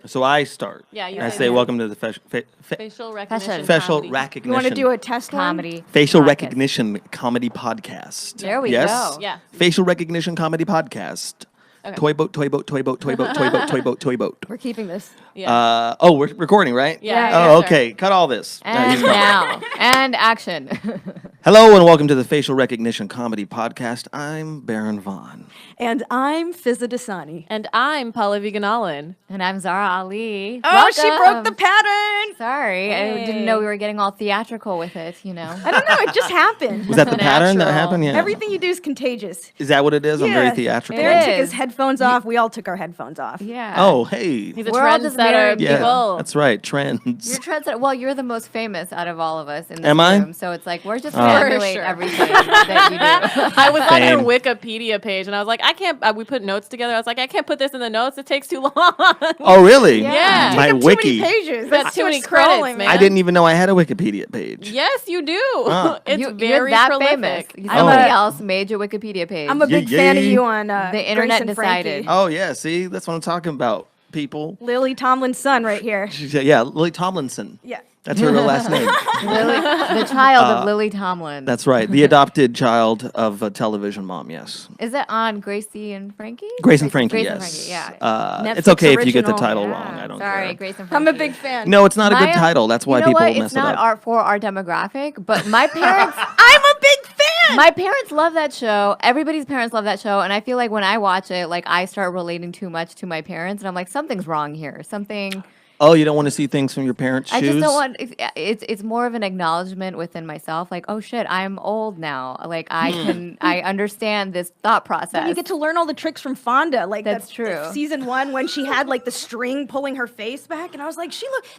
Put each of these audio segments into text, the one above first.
So I start. Yeah, you I say say, that. welcome to the facial recognition. facial comedy. recognition. You want to do a test Comedy. facial podcast. recognition comedy podcast. There we yes? go. Yeah. Facial recognition comedy podcast. Okay. Toy boat, toy boat, toy boat, toy boat, toy boat, toy boat, toy boat. We're keeping this. Yeah. We're recording, right? Yeah. Oh, sure. okay. Cut all this. And now. And action. Hello and welcome to the Facial Recognition Comedy Podcast. I'm Baron Vaughn. And I'm Fizza Dasani. And I'm Paula Viganalin. And I'm Zara Ali. Oh, she broke Welcome. the pattern. Sorry, I didn't know we were getting all theatrical with it, you know. I don't know. It just happened. Was that the pattern that Natural. happened? Yeah. Everything you do is contagious. Is that what it is? I'm very Yeah. theatrical. Baron It took is. his headphones off. We all took our headphones off. Yeah. Oh, hey. He's a We're all just married trendsetter. Yeah, People. that's right. Trends. You're trendsetter. Well, you're the most famous out of all of us in this Am I? room. So it's like we're just Oh. going to For emulate sure. everything that you do. I was on your Fame. Wikipedia page, and I was like, I can't. We put notes together. I was like, I can't put this in the notes. It takes too long. Oh, really? Yeah. My Took him wiki. Too many pages. That's That's too too many much credits, scrolling, man. I didn't even know I had a Wikipedia page. Yes, you do. Oh. It's you're very that prolific. famous. I Somebody Oh. else made your Wikipedia page. I'm a big fan of you on The internet Grace and Frankie. decided. Oh, yeah. See, that's what I'm talking about, people. Lily Tomlin's son right here. She said, yeah, Lily Tomlinson. Yeah. That's her real last name. The child of Lily Tomlin. That's right. The adopted child of a television mom, yes. Is it on Gracie and Frankie? Grace and Frankie, Grace yes. and Frankie, yeah. It's Netflix okay if you get the original. title Yeah, wrong. I don't Sorry, care. Grace and Frankie. I'm a big fan. No, it's not a good My- title. That's why you know people what? mess It's it not up. for our demographic, but my parents, I'm a big fan. my parents love that show. Everybody's parents love that show, and I feel like when I watch it, like I start relating too much to my parents, and I'm like, something's wrong here. Something. Oh, you don't want to see things from your parents' shoes? I just don't want. It's more of an acknowledgement within myself. Like, oh shit, I'm old now. Like I understand this thought process. You get to learn all the tricks from Fonda. Like That's true. Season 1 when she had like the string pulling her face back, and I was like,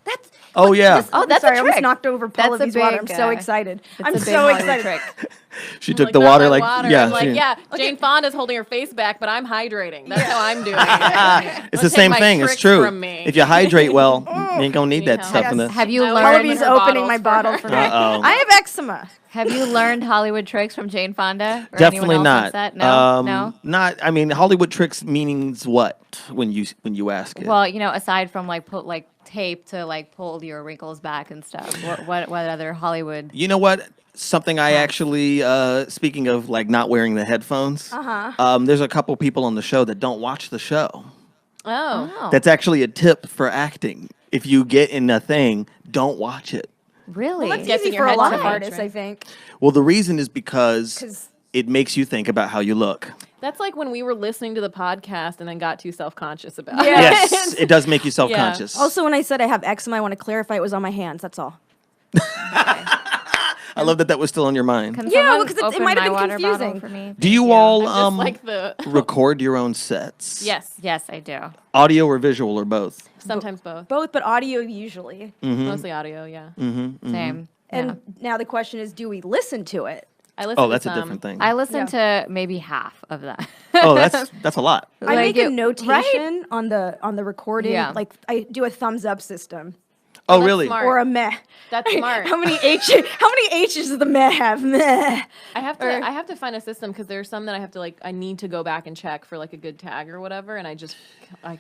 that's. Oh, look, yeah. this- Oh, I'm that's a sorry, I almost trick. knocked over Paula That's a V's water. I'm big, so excited. It's I'm a big so Hollywood excited. trick. She took Like, the not water my like, water. yeah. I'm like, she- yeah. Jane Fonda's holding her face back, but I'm hydrating. That's how I'm doing it. It's Don't the take same my thing. It's tricks true. from me. If you hydrate well, you ain't gonna need that Yeah. stuff in the. Yes. Have you I learned? learned Paula's her opening bottles my for bottle her. for me. Uh-oh. I have eczema. Have you learned Hollywood tricks from Jane Fonda? Or Definitely anyone else not. on set? No, no. Not. I mean, Hollywood tricks meanings what when you ask it. Well, aside from put tape to pull your wrinkles back and stuff. What other Hollywood? You know what? Something I actually, speaking of not wearing the headphones, there's a couple people on the show that don't watch the show. Oh. That's actually a tip for acting. If you get in a thing, don't watch it. Really? Well, that's Gets in easy your for a head lot too of much, artists, right? I think. Well, the reason is because 'Cause- it makes you think about how you look. That's like when we were listening to the podcast and then got too self-conscious about Yeah. it. Yes, it does make you self-conscious. Also, when I said I have eczema, I want to clarify it was on my hands. That's all. I love that was still on your mind. Can Yeah, someone because it open might have my been water bottle confusing. for me? Do you Thank all Just like the record your own sets? yes, Yes, I do. Audio or visual or both? sometimes both. Both, but audio usually. Mostly audio, yeah. Same. And yeah. now the question is, do we listen to it? I listen Oh, to that's a some. different thing. I listen to maybe half of that. Oh, that's a lot. I make a Right? notation on the recording. Yeah. Like I do a thumbs up system Oh, that's really? smart. or a meh. That's smart. How many H's does the meh have? Meh. I have to find a system because there's some that I have to I need to go back and check for a good tag or whatever, and I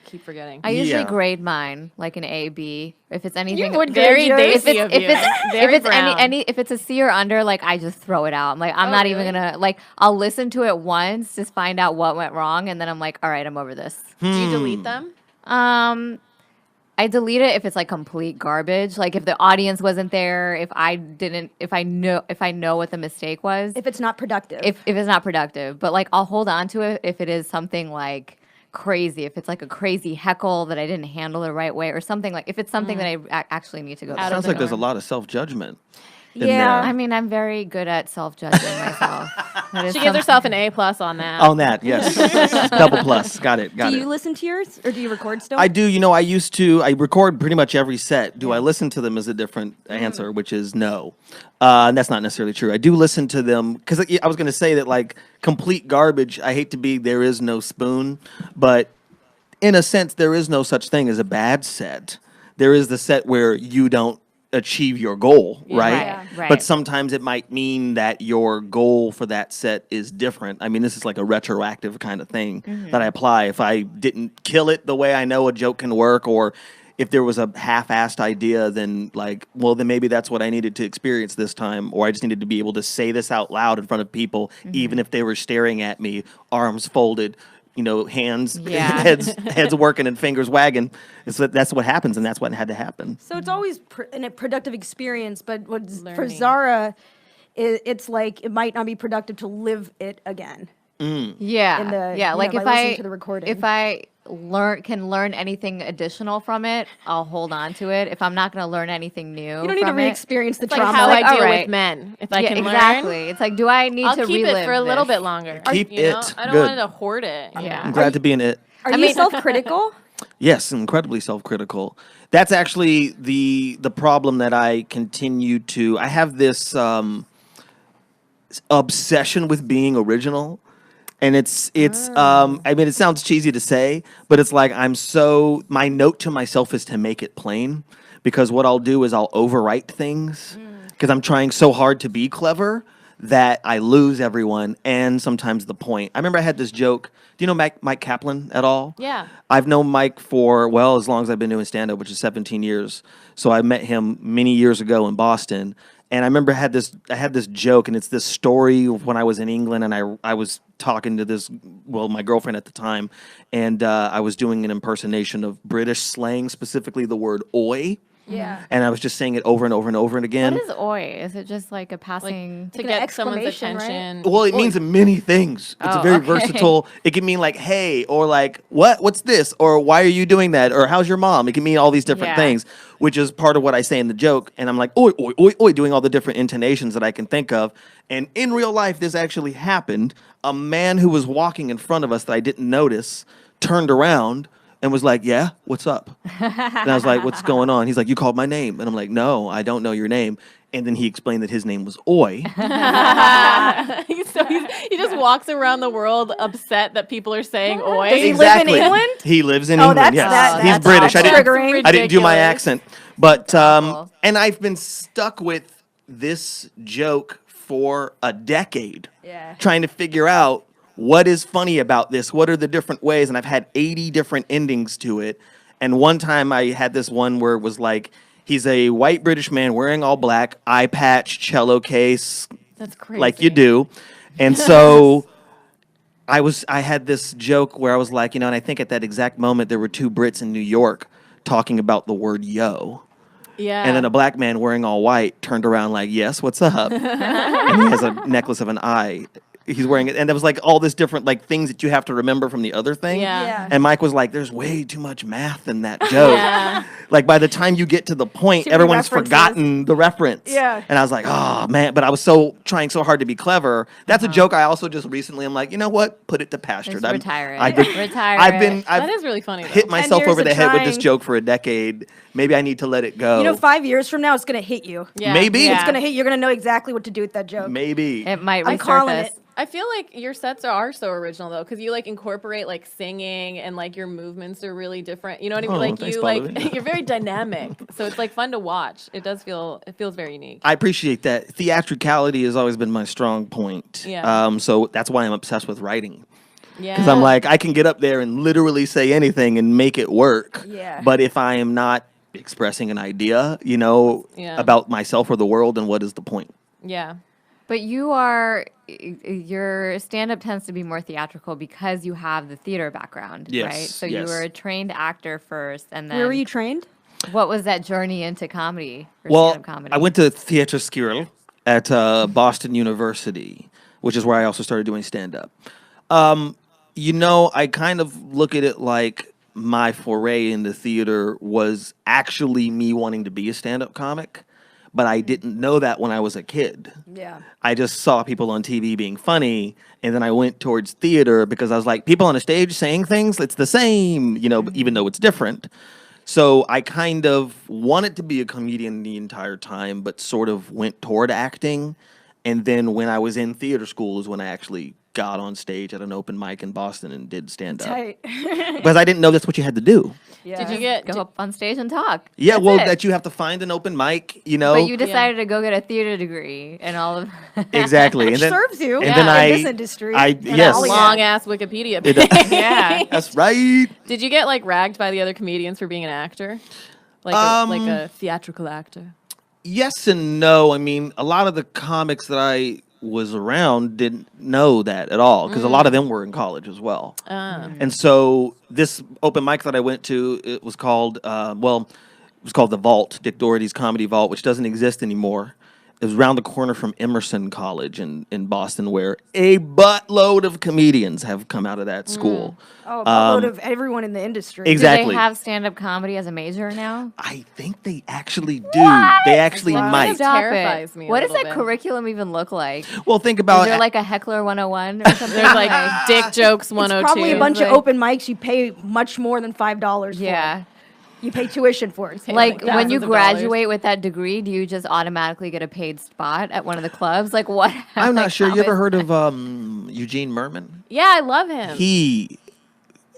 keep forgetting. I usually Yeah. grade mine like an A, B. If it's anything, would Very grade yours? Daisy of you. Very if it's brown. if it's a C or under, I just throw it out. I'm like, I'm Oh, not really? even gonna I'll listen to it once, just find out what went wrong, and then I'm like, all right, I'm over this. Do you delete them? I delete it if it's complete garbage. Like if the audience wasn't there, if I know what the mistake was, If it's not productive. if it's not productive. But I'll hold on to it if it is something crazy. If it's a crazy heckle that I didn't handle the right way, or something if it's something that I actually need to go. Out back. of Sounds the like there's a norm. lot of self-judgment. in Yeah. there. I mean, I'm very good at self-judging myself. That is She gives herself an A+ on that. On that, yes. Double plus. Got it. do you listen to yours or do you record still? I do. I record pretty much every set. Do I listen to them is a different answer, which is no. And that's not necessarily true. I do listen to them because I was going to say that complete garbage, I hate to be there is no spoon, but in a sense, there is no such thing as a bad set. There is the set where you don't achieve your goal, right? Yeah. Right. But sometimes it might mean that your goal for that set is different. I mean, this is like a retroactive kind of thing that I apply. If I didn't kill it the way I know a joke can work, or if there was a half-assed idea, then like, well, then maybe that's what I needed to experience this time, or I just needed to be able to say this out loud in front of people, even if they were staring at me, arms folded, hands, Yeah. heads working and fingers wagging. That's what happens, and that's what had to happen. So it's always a productive experience, but for Learning. Zara, it's like it might not be productive to live it again. Yeah. in the- yeah. you Like know, if by listening I to the recording. if I can learn anything additional from it, I'll hold on to it. If I'm not going to learn anything new, You don't need to from it, re-experience the It's like trauma. how Like, I deal alright. with men. If I yeah, can exactly. learn, It's like, do I need I'll to keep relive it for a little this? bit longer. Keep you know? it. I don't Good. want to hoard it. Yeah. I'm glad to be in it. Are you self-critical? Yes, incredibly self-critical. That's actually the problem that I continue to. I have this obsession with being original, and it's. I mean, it sounds cheesy to say, but it's like my note to myself is to make it plain, because what I'll do is I'll overwrite things because I'm trying so hard to be clever that I lose everyone and sometimes the point. I remember I had this joke. Do you know Mike Kaplan at all? Yeah. I've known Mike for, well, as long as I've been doing stand-up, which is 17 years. So I met him many years ago in Boston. And I remember I had this joke, and it's this story of when I was in England, and I was talking to my girlfriend at the time, and I was doing an impersonation of British slang, specifically the word oi. Yeah. And I was just saying it over and over and over and again. What is oi? Is it just like a passing? To Like an get someone's exclamation, right? attention. Well, it means many things. It's Oh, very okay. versatile. It can mean like, hey, or like, what? What's this? Or why are you doing that? Or how's your mom? It can mean all these different Yeah. things, which is part of what I say in the joke. And I'm like, oi, oi, oi, oi, doing all the different intonations that I can think of. And in real life, this actually happened. A man who was walking in front of us that I didn't notice turned around and was like, yeah, what's up? And I was like, what's going on? He's like, you called my name. And I'm like, no, I don't know your name. And then he explained that his name was Oi. So he just walks around the world upset that people are saying oi. Does he live in England? He lives in Oh, England, that's- yes. that- He's that's British. triggering. I didn't do my Ridiculous. accent. But, awful. and I've been stuck with this joke for a decade. Yeah. Trying to figure out what is funny about this? What are the different ways? And I've had 80 different endings to it. And one time I had this one where it was like, he's a white British man wearing all black, eye patch, cello case, That's crazy. like you do. And so I had this joke where I was like, and I think at that exact moment there were two Brits in New York talking about the word yo. Yeah. And then a black man wearing all white turned around like, yes, what's up? And he has a necklace of an eye. He's wearing it. And there was like all this different like things that you have to remember from the other thing. Yeah. Yeah. And Mike was like, there's way too much math in that joke. Yeah. Like by the time you get to the point, Too many everyone's references. forgotten the reference. Yeah. And I was like, oh man, but I was trying so hard to be clever. That's a joke I also just recently, I'm like, you know what? Put it to pasture. Just retire it. I've been, Retire I've That is really funny, though. hit myself years over the of head with this trying. joke for a decade. Maybe I need to let it go. 5 years from now, it's gonna hit you. Yeah. Maybe. Yeah. It's gonna hit. You're gonna know exactly what to do with that joke. Maybe. It might I'm calling resurface. it. I feel like your sets are so original though, because you like incorporate like singing and like your movements are really different. You know what I mean? Oh, Like thanks, you Paula. you're very dynamic, so it's like fun to watch. It feels very unique. I appreciate that. Theatricality has always been my strong point. Yeah. So that's why I'm obsessed with writing. Yeah. Because I'm like, I can get up there and literally say anything and make it work. Yeah. But if I am not expressing an idea, Yeah. about myself or the world, then what is the point? yeah. But your stand-up tends to be more theatrical because you have the theater background, Yes, right? So yes. you were a trained actor first, and then Where were you trained? what was that journey into comedy? Or Well, stand-up comedy? I went to theater school at Boston University, which is where I also started doing stand-up. I kind of look at it like my foray into theater was actually me wanting to be a stand-up comic, but I didn't know that when I was a kid. Yeah. I just saw people on TV being funny, and then I went towards theater because I was like, people on a stage saying things, it's the same, even though it's different. So I kind of wanted to be a comedian the entire time, but sort of went toward acting. And then when I was in theater school is when I actually got on stage at an open mic in Boston and did stand up. Tight. Because I didn't know that's what you had to do. Yeah. Did you get? Go up on stage and talk. Yeah, That's well, it. that you have to find an open mic, you know. But you decided to go get a theater degree and all of Exactly. Which and then, serves you and then in this industry. yes. all long ass Wikipedia page. Yeah. That's right. Did you get like ragged by the other comedians for being an actor, like like a theatrical actor? Yes and no. I mean, a lot of the comics that I was around didn't know that at all because a lot of them were in college as well. And so this open mic that I went to, it was called, it was called the Vault, Dick Doherty's Comedy Vault, which doesn't exist anymore. It was around the corner from Emerson College in Boston, where a buttload of comedians have come out of that school. Oh, a buttload of everyone in the industry. Exactly. Do they have stand-up comedy as a major now? I think they actually do. They actually Wow. might. Stop terrifies it. me a What does little that bit. curriculum even look like? Well, think about Is there like a Heckler 101 or something? There's like Dick Jokes 102. It's probably a bunch of Like- open mics you pay much more than $5 for. Yeah. You pay tuition for it. Like when you thousands of graduate with that degree, do you just automatically get a paid spot at one of the clubs? Like what? I'm not like, sure. how You ever is- heard of Eugene Merman? Yeah, I love him. He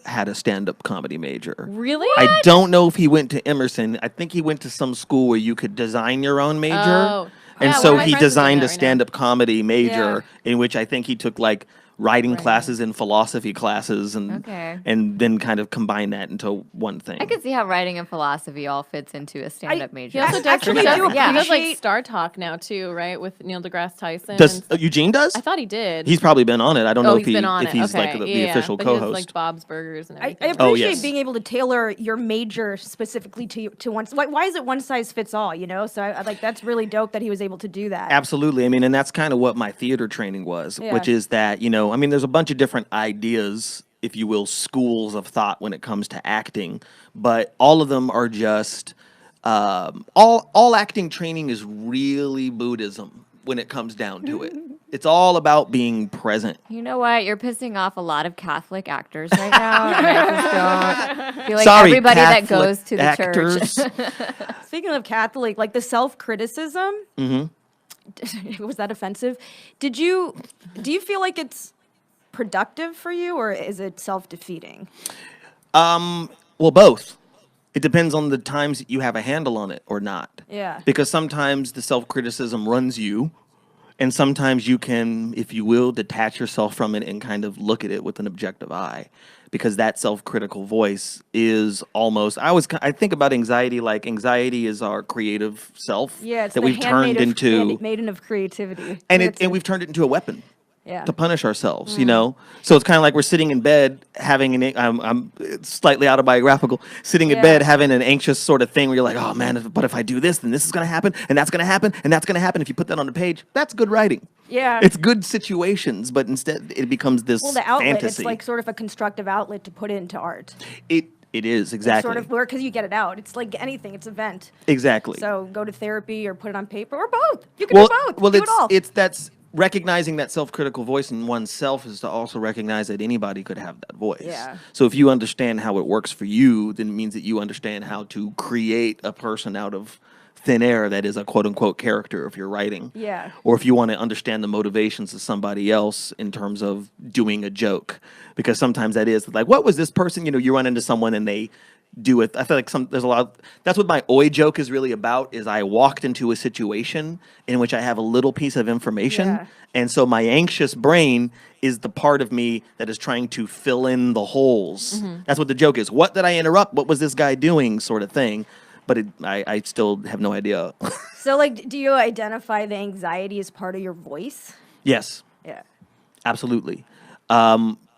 had a stand-up comedy major. Really? I don't know if he went to Emerson. I think he went to some school where you could design your own major. Oh. And Yeah, so one of my he friends is doing designed that a right now. stand-up comedy major in which I think he took like writing Right. classes and philosophy classes and then kind of combined that into one thing. I could see how writing and philosophy all fits into a stand-up major. He also does, actually he does, do he does like appreciate- Star Talk now too, right? With Neil deGrasse Tyson. Does and Eugene does? I thought he did. He's probably been on it. I don't know oh, if he's been on if it. he's Okay. like the yeah, official but he does, co-host. like Bob's Burgers and I everything. appreciate yes. being able to tailor your major specifically to one. Why is it one size fits all? You know, so I like that's really dope that he was able to do that. Absolutely. I mean, and that's kind of what my theater training was, Yeah. which is that, you know, I mean, there's a bunch of different ideas, if you will, schools of thought when it comes to acting, but all of them are just, all acting training is really Buddhism when it comes down to it. It's all about being present. You know what? You're pissing off a lot of Catholic actors right now. And I just don't feel like Sorry, everybody that Catholic goes to the actors. church. Speaking of Catholic, like the self-criticism, was that offensive? Do you feel like it's productive for you, or is it self-defeating? Well, both. It depends on the times that you have a handle on it or not. Yeah. Because sometimes the self-criticism runs you, and sometimes you can, if you will, detach yourself from it and kind of look at it with an objective eye. Because that self-critical voice is almost, I think about anxiety like anxiety is our creative self Yeah, it's that the we've turned into, maiden of creativity, and we've turned it into a weapon. yeah. To punish ourselves, you know. So it's kind of like we're sitting in bed having I'm slightly autobiographical, sitting in Yeah. bed having an anxious sort of thing where you're like, oh man, but if I do this, then this is gonna happen, and that's gonna happen, and that's gonna happen. If you put that on the page, that's good writing. Yeah. It's good situations, but instead it becomes this Well, the outlet, fantasy. it's like sort of a constructive outlet to put it into art. It is It's exactly sort of where, because you get it out. It's like anything, it's a vent. exactly. So go to therapy or put it on paper or both. You can do both. Well, do it's it all. that's recognizing that self-critical voice in oneself is to also recognize that anybody could have that voice. Yeah. So if you understand how it works for you, then it means that you understand how to create a person out of thin air that is a quote-unquote character if you're writing. Yeah. Or if you want to understand the motivations of somebody else in terms of doing a joke. Because sometimes that is like, what was this person? You know, you run into someone and they do it. I feel like there's a lot. That's what my oi joke is really about. Is I walked into a situation in which I have a little piece of information, Yeah. and so my anxious brain is the part of me that is trying to fill in the holes. That's what the joke is. What did I interrupt? What was this guy doing? Sort of thing. But I still have no idea. So, like, do you identify the anxiety as part of your voice? Yes. Yeah. Absolutely.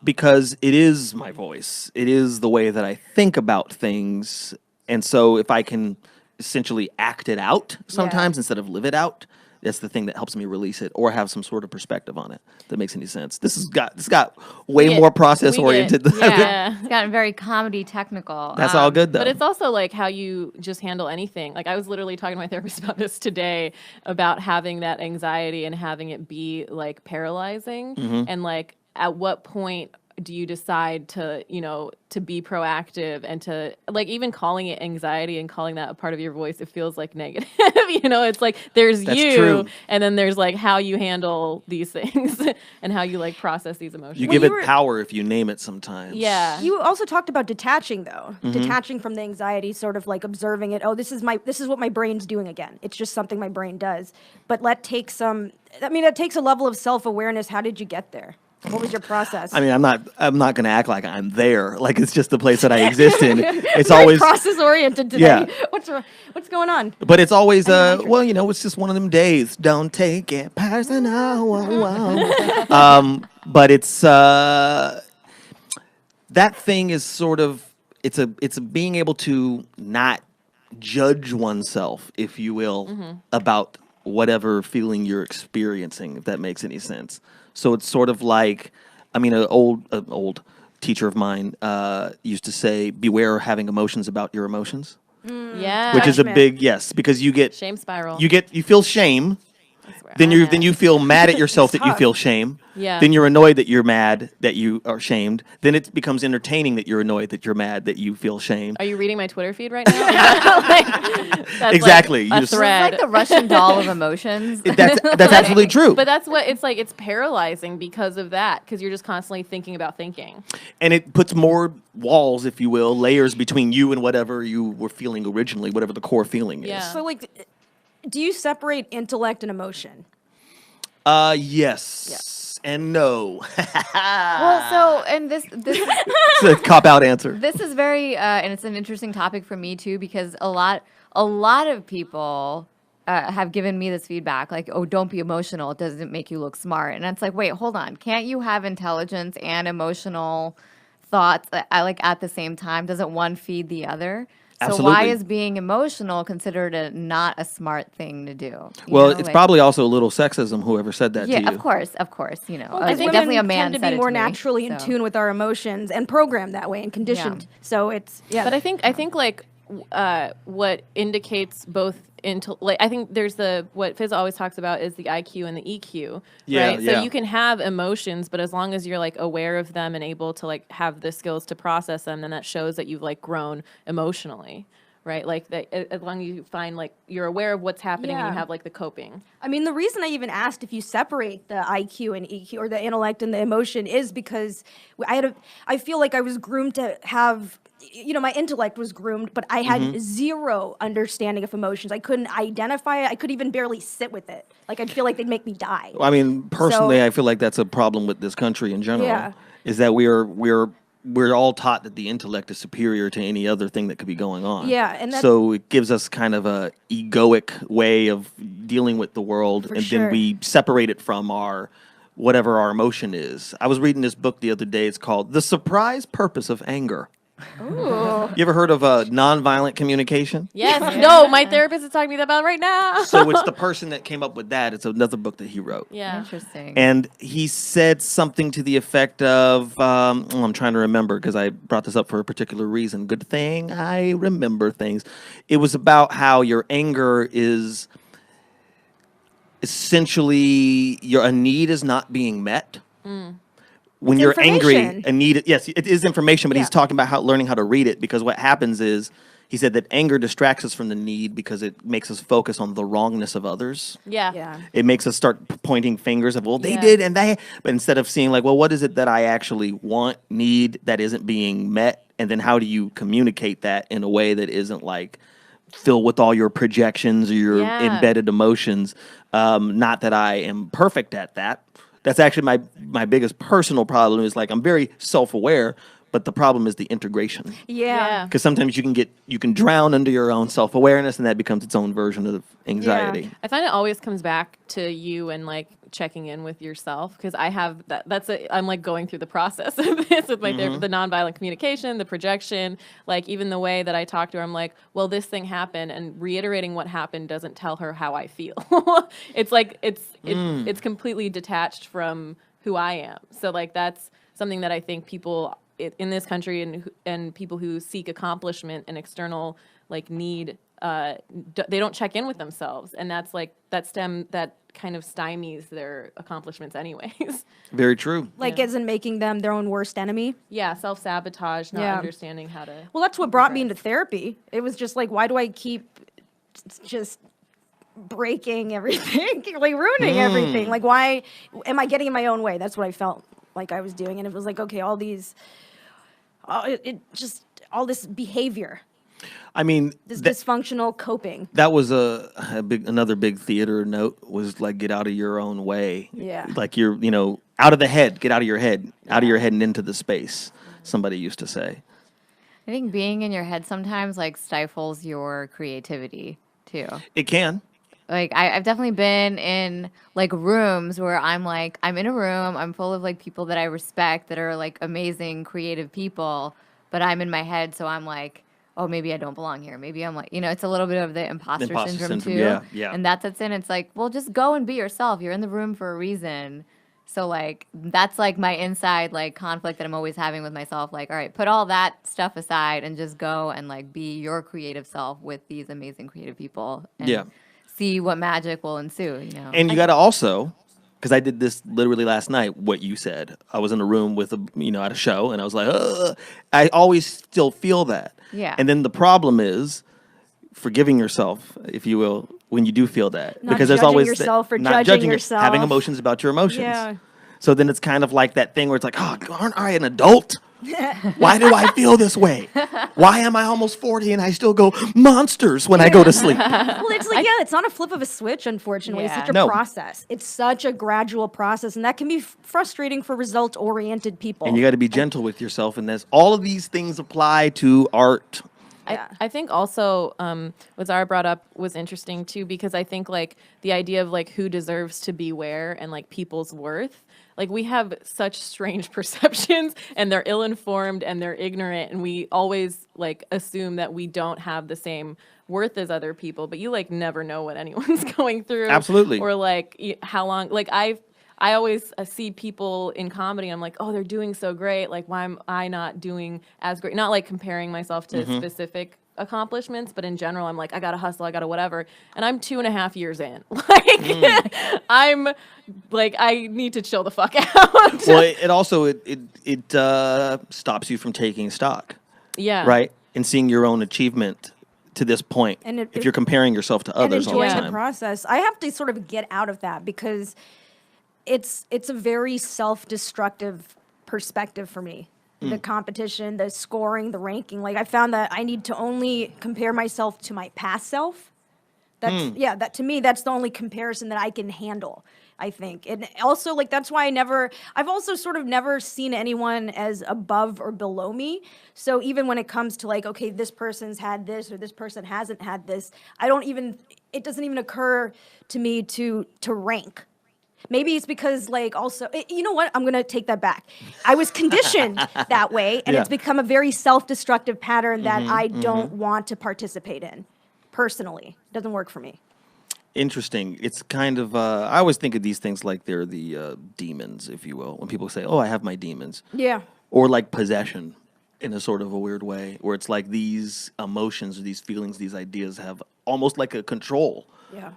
Because it is my voice. It is the way that I think about things. And so if I can essentially act it out sometimes instead of live it out, that's the thing that helps me release it or have some sort of perspective on it that makes any sense. This got way more process oriented. Yeah. It's gotten very comedy technical. That's all good though. But it's also like how you just handle anything. Like I was literally talking to my therapist about this today about having that anxiety and having it be like paralyzing Mm-hmm. and like at what point do you decide to, to be proactive and to like even calling it anxiety and calling that a part of your voice, it feels like negative. It's like there's That's you true. and then there's like how you handle these things and how you like process these emotions. You Well, give you it were- power if you name it sometimes. Yeah. You also talked about detaching, though. Mm-hmm. Detaching from the anxiety, sort of like observing it. Oh, this is what my brain's doing again. It's just something my brain does. But that takes a level of self-awareness. How did you get there? What was your process? I mean, I'm not going to act like I'm there. Like it's just the place that I exist in. It's Very always, process oriented today. Yeah. What's going on? but it's always, it's just one of them days. Don't take it personal. But it's that thing is sort of it's a being able to not judge oneself, if you will, about whatever feeling you're experiencing, if that makes any sense. So it's sort of like, I mean, an old teacher of mine used to say, "Beware having emotions about your emotions," Yeah. which is a Judgment. big yes, because you get shame spiral. you feel shame. That's where Then I'm at. you feel mad at yourself that you tough. feel shame. Yeah. Then you're annoyed that you're mad that you are shamed. Then it becomes entertaining that you're annoyed that you're mad that you feel shame. Are you reading my Twitter feed right now? That's Exactly. You Like a just- It's thread. like the Russian doll of emotions. That's absolutely true. But that's what it's like. It's paralyzing because of that. Because you're just constantly thinking about thinking. And it puts more walls, if you will, layers between you and whatever you were feeling originally, whatever the core feeling is. Yeah. So, like, do you separate intellect and emotion? Yes and no. Well, so and this It's a cop out answer. this is very and it's an interesting topic for me too because a lot of people have given me this feedback like, oh, don't be emotional, it doesn't make you look smart. And it's like, wait, hold on, can't you have intelligence and emotional thoughts at the same time? Doesn't one feed the other? So why Absolutely. is being emotional considered not a smart thing to do? You Well, know, it's like- probably also a little sexism, whoever said that to yeah, you. of course, you know. Because Definitely a women man tend to said be it more me, naturally in so. tune with our emotions and programmed that way and conditioned. So it's But I think like what indicates both into like I think there's what Fizz always talks about is the IQ and the EQ, Yeah, right? yeah. So you can have emotions, but as long as you're like aware of them and able to like have the skills to process them, then that shows that you've like grown emotionally, right? Like that as long as you find like you're aware of what's happening and Yeah. you have like the coping. I mean, the reason I even asked if you separate the IQ and EQ or the intellect and the emotion is because I feel like I was groomed to have, my intellect was groomed, but I had zero understanding of emotions. I couldn't identify it. I could even barely sit with it. Like, I'd feel like they'd make me die. I mean, personally, So- I feel like that's a problem with this country in general. Yeah. Is that we're all taught that the intellect is superior to any other thing that could be going on. Yeah, and that- so it gives us kind of a egoic way of dealing with the world, For and sure. then we separate it from whatever our emotion is. I was reading this book the other day. It's called "The Surprise Purpose of Anger." Ooh. You ever heard of nonviolent communication? Yes. No, my therapist is talking to me about right now. So it's the person that came up with that. It's another book that he wrote. Yeah. Interesting. And he said something to the effect of, I'm trying to remember because I brought this up for a particular reason. Good thing I remember things. It was about how your anger is essentially a need is not being met. When It's you're angry, information. a need, yes, it is information, but Yeah. he's talking about learning how to read it, because what happens is, he said that anger distracts us from the need because it makes us focus on the wrongness of others. Yeah. Yeah. It makes us start pointing fingers of, well, they Yeah. did and they, but instead of seeing like, well, what is it that I actually want, need, that isn't being met? And then how do you communicate that in a way that isn't like filled with all your projections or your Yeah. embedded emotions? Not that I am perfect at that. That's actually my biggest personal problem is like, I'm very self-aware, but the problem is the integration. Yeah. Because sometimes you can drown under your own self-awareness, and that becomes its own version of anxiety. I find it always comes back to you and like checking in with yourself, because I have I'm like going through the process of this with my therapist, the nonviolent communication, the projection, like even the way that I talk to her, I'm like, well, this thing happened, and reiterating what happened doesn't tell her how I feel. It's like it's completely detached from who I am. So like that's something that I think people in this country and people who seek accomplishment and external like need, they don't check in with themselves, and that's like that kind of stymies their accomplishments anyways. Very true. Like, as in making them their own worst enemy. Yeah, self-sabotage, not understanding how to. Well, that's what brought me into therapy. It was just like, why do I keep just breaking everything, like ruining everything? Like, why am I getting in my own way? That's what I felt like I was doing. And it was like, okay, all these, all this behavior. I mean, This dysfunctional coping. that was another big theater note was like, get out of your own way. Yeah. Like you're, out of the head, get out of your head, out of your head and into the space. Somebody used to say. I think being in your head sometimes like stifles your creativity too. It can. Like I've definitely been in like rooms where I'm in a room, I'm full of like people that I respect that are like amazing creative people, but I'm in my head, so I'm like, oh, maybe I don't belong here. Maybe I'm like, it's a little bit of the imposter syndrome too. Yeah. And that sets in. It's like, well, just go and be yourself. You're in the room for a reason. So like that's like my inside like conflict that I'm always having with myself. Like, all right, put all that stuff aside and just go and like be your creative self with these amazing creative people. And see what magic will ensue. And you got to also, because I did this literally last night, what you said. I was in a room with at a show, and I was like, ugh. I always still feel that. Yeah. And then the problem is forgiving yourself, if you will, when you do feel that. Not because there's judging always yourself or not judging yourself, yourself. having emotions about your emotions. Yeah. So then it's kind of like that thing where it's like, oh, aren't I an adult? Why do I feel this way? Why am I almost 40 and I still go monsters when I go to sleep? Well, it's like, it's not a flip of a switch, unfortunately. It's Yeah. such a process. It's such a gradual process, and that can be frustrating for result-oriented people. And you got to be gentle with yourself, and all of these things apply to art. I think also what Zara brought up was interesting too, because I think like the idea of like who deserves to be where and like people's worth. Like we have such strange perceptions, and they're ill-informed and they're ignorant, and we always like assume that we don't have the same worth as other people, but you like never know what anyone's going through. Absolutely. Or like how long, like I always see people in comedy, I'm like, oh, they're doing so great. Like, why am I not doing as great? Not like comparing myself to specific accomplishments, but in general, I'm like, I gotta hustle, I gotta whatever. And I'm 2.5 years in. Like, I'm like, I need to chill the fuck out. Well, it also stops you from taking stock. Yeah. Right? And seeing your own achievement to this point. And if you're comparing yourself to others all the enjoying time. the process. I have to sort of get out of that because it's a very self-destructive perspective for me. The competition, the scoring, the ranking. Like I found that I need to only compare myself to my past self. That to me, that's the only comparison that I can handle, I think. And also like, that's why I've also sort of never seen anyone as above or below me. So even when it comes to like, okay, this person's had this or this person hasn't had this, it doesn't even occur to me to rank. Maybe it's because, like, also, you know what? I'm going to take that back. I was conditioned that way, and it's become a very self-destructive pattern that I don't want to participate in, personally. It doesn't work for me. Interesting. It's kind of, I always think of these things like they're the demons, if you will. When people say, oh, I have my demons. Yeah. Or like possession in a sort of a weird way, where it's like these emotions, or these feelings, these ideas have almost like a control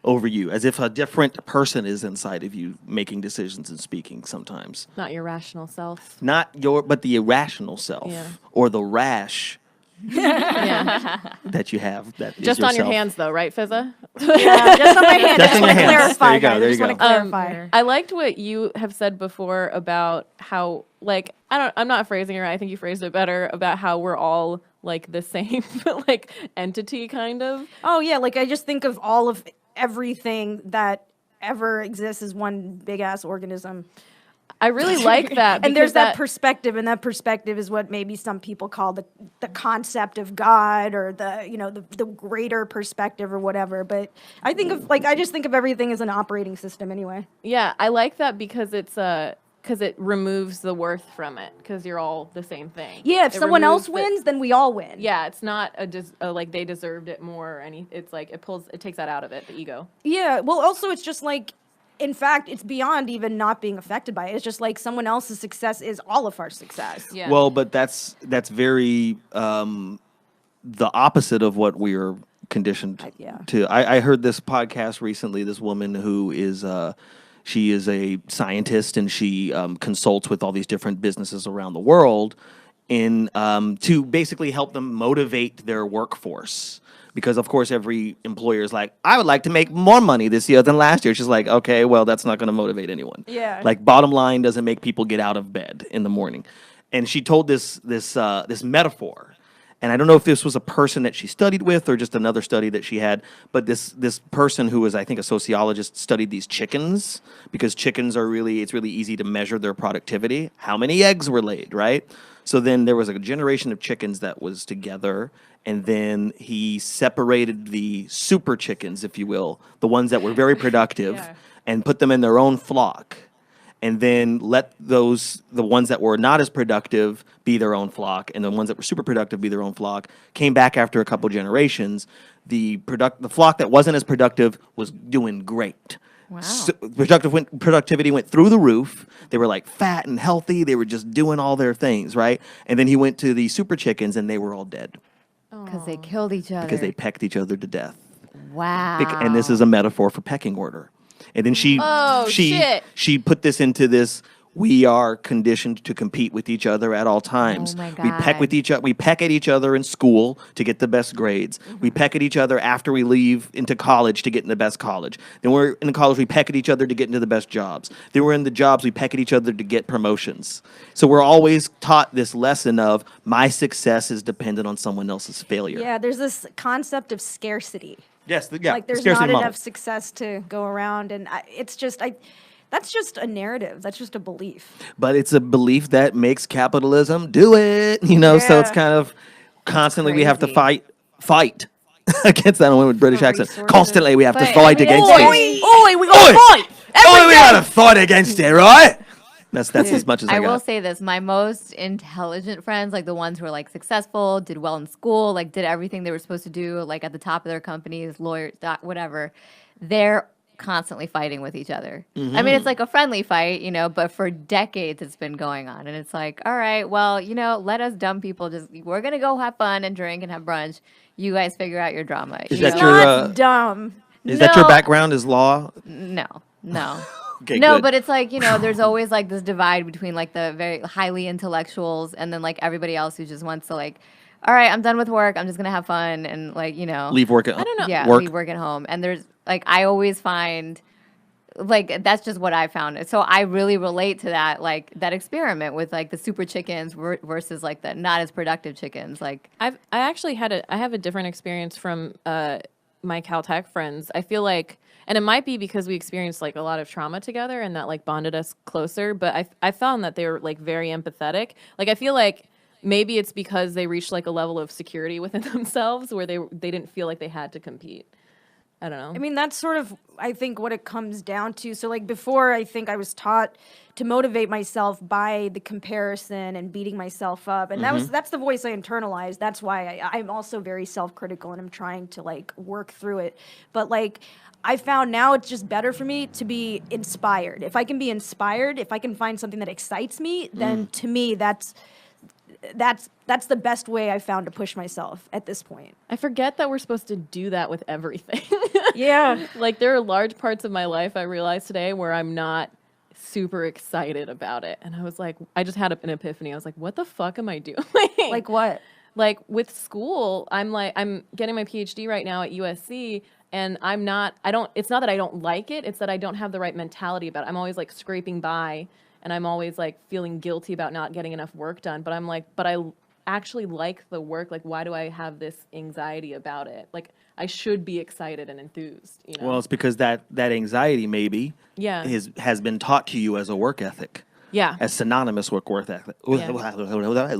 over you, as if a different person is inside of you making decisions and speaking sometimes. Not your rational self. But the irrational self, or the rash that you have. That Just is on your yourself. hands, though, right, Fizza? Yeah, just on my hand. Just I on just your want to hands. clarify. There you go, guys. there I you just want to go. clarify. I liked what you have said before about how, like, I'm not phrasing it right. I think you phrased it better about how we're all like the same, like entity, kind of. Oh, yeah. Like, I just think of all of everything that ever exists as one big ass organism. I really like that. And there's because that perspective, and that perspective is what maybe some people call the concept of God, or the greater perspective or whatever. But I just think of everything as an operating system anyway. Yeah, I like that because because it removes the worth from it, because you're all the same thing. Yeah, if It someone else removes wins, then we all win. Yeah, it's not like they deserved it more or any. It's like it takes that out of it, the ego. Yeah, well, also it's just like, in fact, it's beyond even not being affected by it. It's just like someone else's success is all of our success. Yeah. Well, but that's very the opposite of what we are conditioned Yeah. to. I heard this podcast recently. This woman who is she is a scientist and she consults with all these different businesses around the world in to basically help them motivate their workforce. Because, of course, every employer is like, I would like to make more money this year than last year. She's like, okay, well, that's not going to motivate anyone. Yeah. Like, bottom line doesn't make people get out of bed in the morning. And she told this metaphor. And I don't know if this was a person that she studied with or just another study that she had. But this person who was, I think, a sociologist studied these chickens because chickens are it's really easy to measure their productivity. How many eggs were laid, right? So then there was a generation of chickens that was together, and then he separated the super chickens, if you will, the ones that were very productive, and put them in their own flock, and then let the ones that were not as productive be their own flock, and the ones that were super productive be their own flock. Came back after a couple generations. The flock that wasn't as productive was doing great. Wow. So productivity went through the roof. They were like fat and healthy. They were just doing all their things, right? And then he went to the super chickens, and they were all dead Because they killed each other. because they pecked each other to death. Wow. And this is a metaphor for pecking order. And then she put this into this. We are conditioned to compete with each other at all times. Oh my We peck with each other. We peck at each other in school to get the best grades. We peck at each other after we leave into college to get in the best college. Then we're in college. We peck at each other to get into the best jobs. Then we're in the jobs. We peck at each other to get promotions. So we're always taught this lesson of my success is dependent on someone else's failure. Yeah, there's this concept of scarcity. Yes. Like there's scarcity not model. enough success to go around, and that's just a narrative. That's just a belief. But it's a belief that makes capitalism do it, so it's Yeah. kind of constantly we have to crazy. fight against that one with British accent. resources. Constantly we have to But fight I mean, against oi, it. Oi, we gotta Oi! fight! Oh, we gotta fight against it, right? That's as much as I I will got. say this: my most intelligent friends, like the ones who are like successful, did well in school, like did everything they were supposed to do, like at the top of their companies, lawyers, whatever. They're constantly fighting with each other. I mean, it's like a friendly fight, but for decades it's been going on, and it's like, all right, well, let us dumb people we're gonna go have fun and drink and have brunch. You guys figure out your drama. Is you that know? your Not dumb. is that your No. background is law? No. Okay, No, good. but it's like, there's always like this divide between like the very highly intellectuals and then like everybody else who just wants to like, all right, I'm done with work. I'm just going to have fun and like, Leave work at I don't know. yeah, work. leave work at home. And there's like, I always find like, that's just what I found. So I really relate to that, like that experiment with like the super chickens versus like the not as productive chickens. Like I have a different experience from my Caltech friends. I feel like, and it might be because we experienced like a lot of trauma together and that like bonded us closer, but I found that they were like very empathetic. Like I feel like maybe it's because they reached like a level of security within themselves where they didn't feel like they had to compete. I don't know. I mean, that's sort of, I think, what it comes down to. So, like, before, I think I was taught to motivate myself by the comparison and beating myself up. And that's the voice I internalized. That's why I'm also very self-critical and I'm trying to, like, work through it. But, like, I found now it's just better for me to be inspired. If I can be inspired, if I can find something that excites me, then to me, that's the best way I found to push myself at this point. I forget that we're supposed to do that with everything. Yeah. Like there are large parts of my life I realized today where I'm not super excited about it. And I was like, I just had an epiphany. I was like, what the fuck am I doing? Like what? Like with school, I'm getting my PhD right now at USC and it's not that I don't like it. It's that I don't have the right mentality about it. I'm always like scraping by and I'm always like feeling guilty about not getting enough work done. But I'm like, but I actually like the work. Like, why do I have this anxiety about it? Like, I should be excited and enthused, Well, it's because that anxiety maybe Yeah. has been taught to you as a work ethic. Yeah. As synonymous with work ethic. Yeah.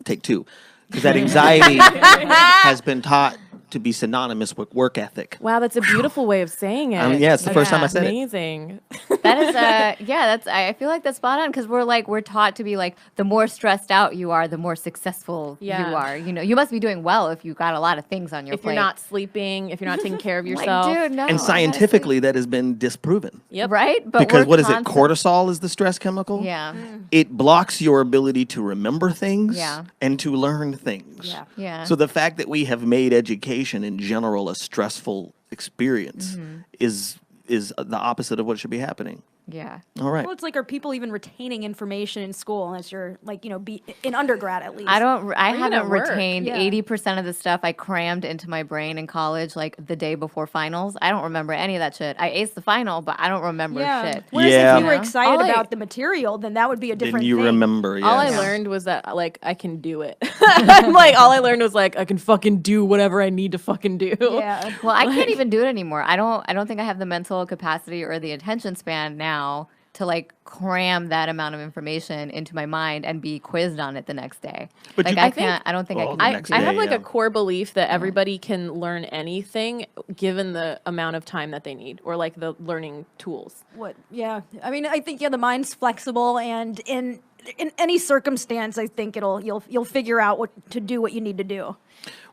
Take two. Because that anxiety has been taught to be synonymous with work ethic. Wow, that's a beautiful way of saying it. Yeah, it's the first time I said it. Amazing. That is I feel like that's spot on because we're taught to be like the more stressed out you are, the more successful you are. You know, you must be doing well if you've got a lot of things on your If plate. you're not sleeping, if you're not taking care of yourself. Like, dude, no. And scientifically, that has been disproven. Yep. Right? But Because we're what is it? constant- Cortisol is the stress chemical? Yeah. It blocks your ability to remember things Yeah. and to learn things. Yeah. Yeah. So the fact that we have made education in general a stressful experience is the opposite of what should be happening. Yeah. All right. Well, it's like, are people even retaining information in school unless you're like, be in undergrad at least? I even haven't at work. retained Yeah. 80% of the stuff I crammed into my brain in college, like the day before finals. I don't remember any of that shit. I aced the final, but I don't remember shit. Whereas Yeah. if you were You know? excited All I- about the material, then that would be a different Then you thing. remember, yes. All I learned was that like I can do it. I'm like all I learned was like I can fucking do whatever I need to fucking do. Yeah. Well, I can't even do it anymore. I don't think I have the mental capacity or the attention span now to like cram that amount of information into my mind and be quizzed on it the next day. But like you- I I think- can't. I don't think I Well, can. the I, next I have day, like yeah. a core belief that everybody can learn anything given the amount of time that they need or like the learning tools. Yeah. I mean, I think the mind's flexible, and in any circumstance, I think you'll figure out what to do, what you need to do.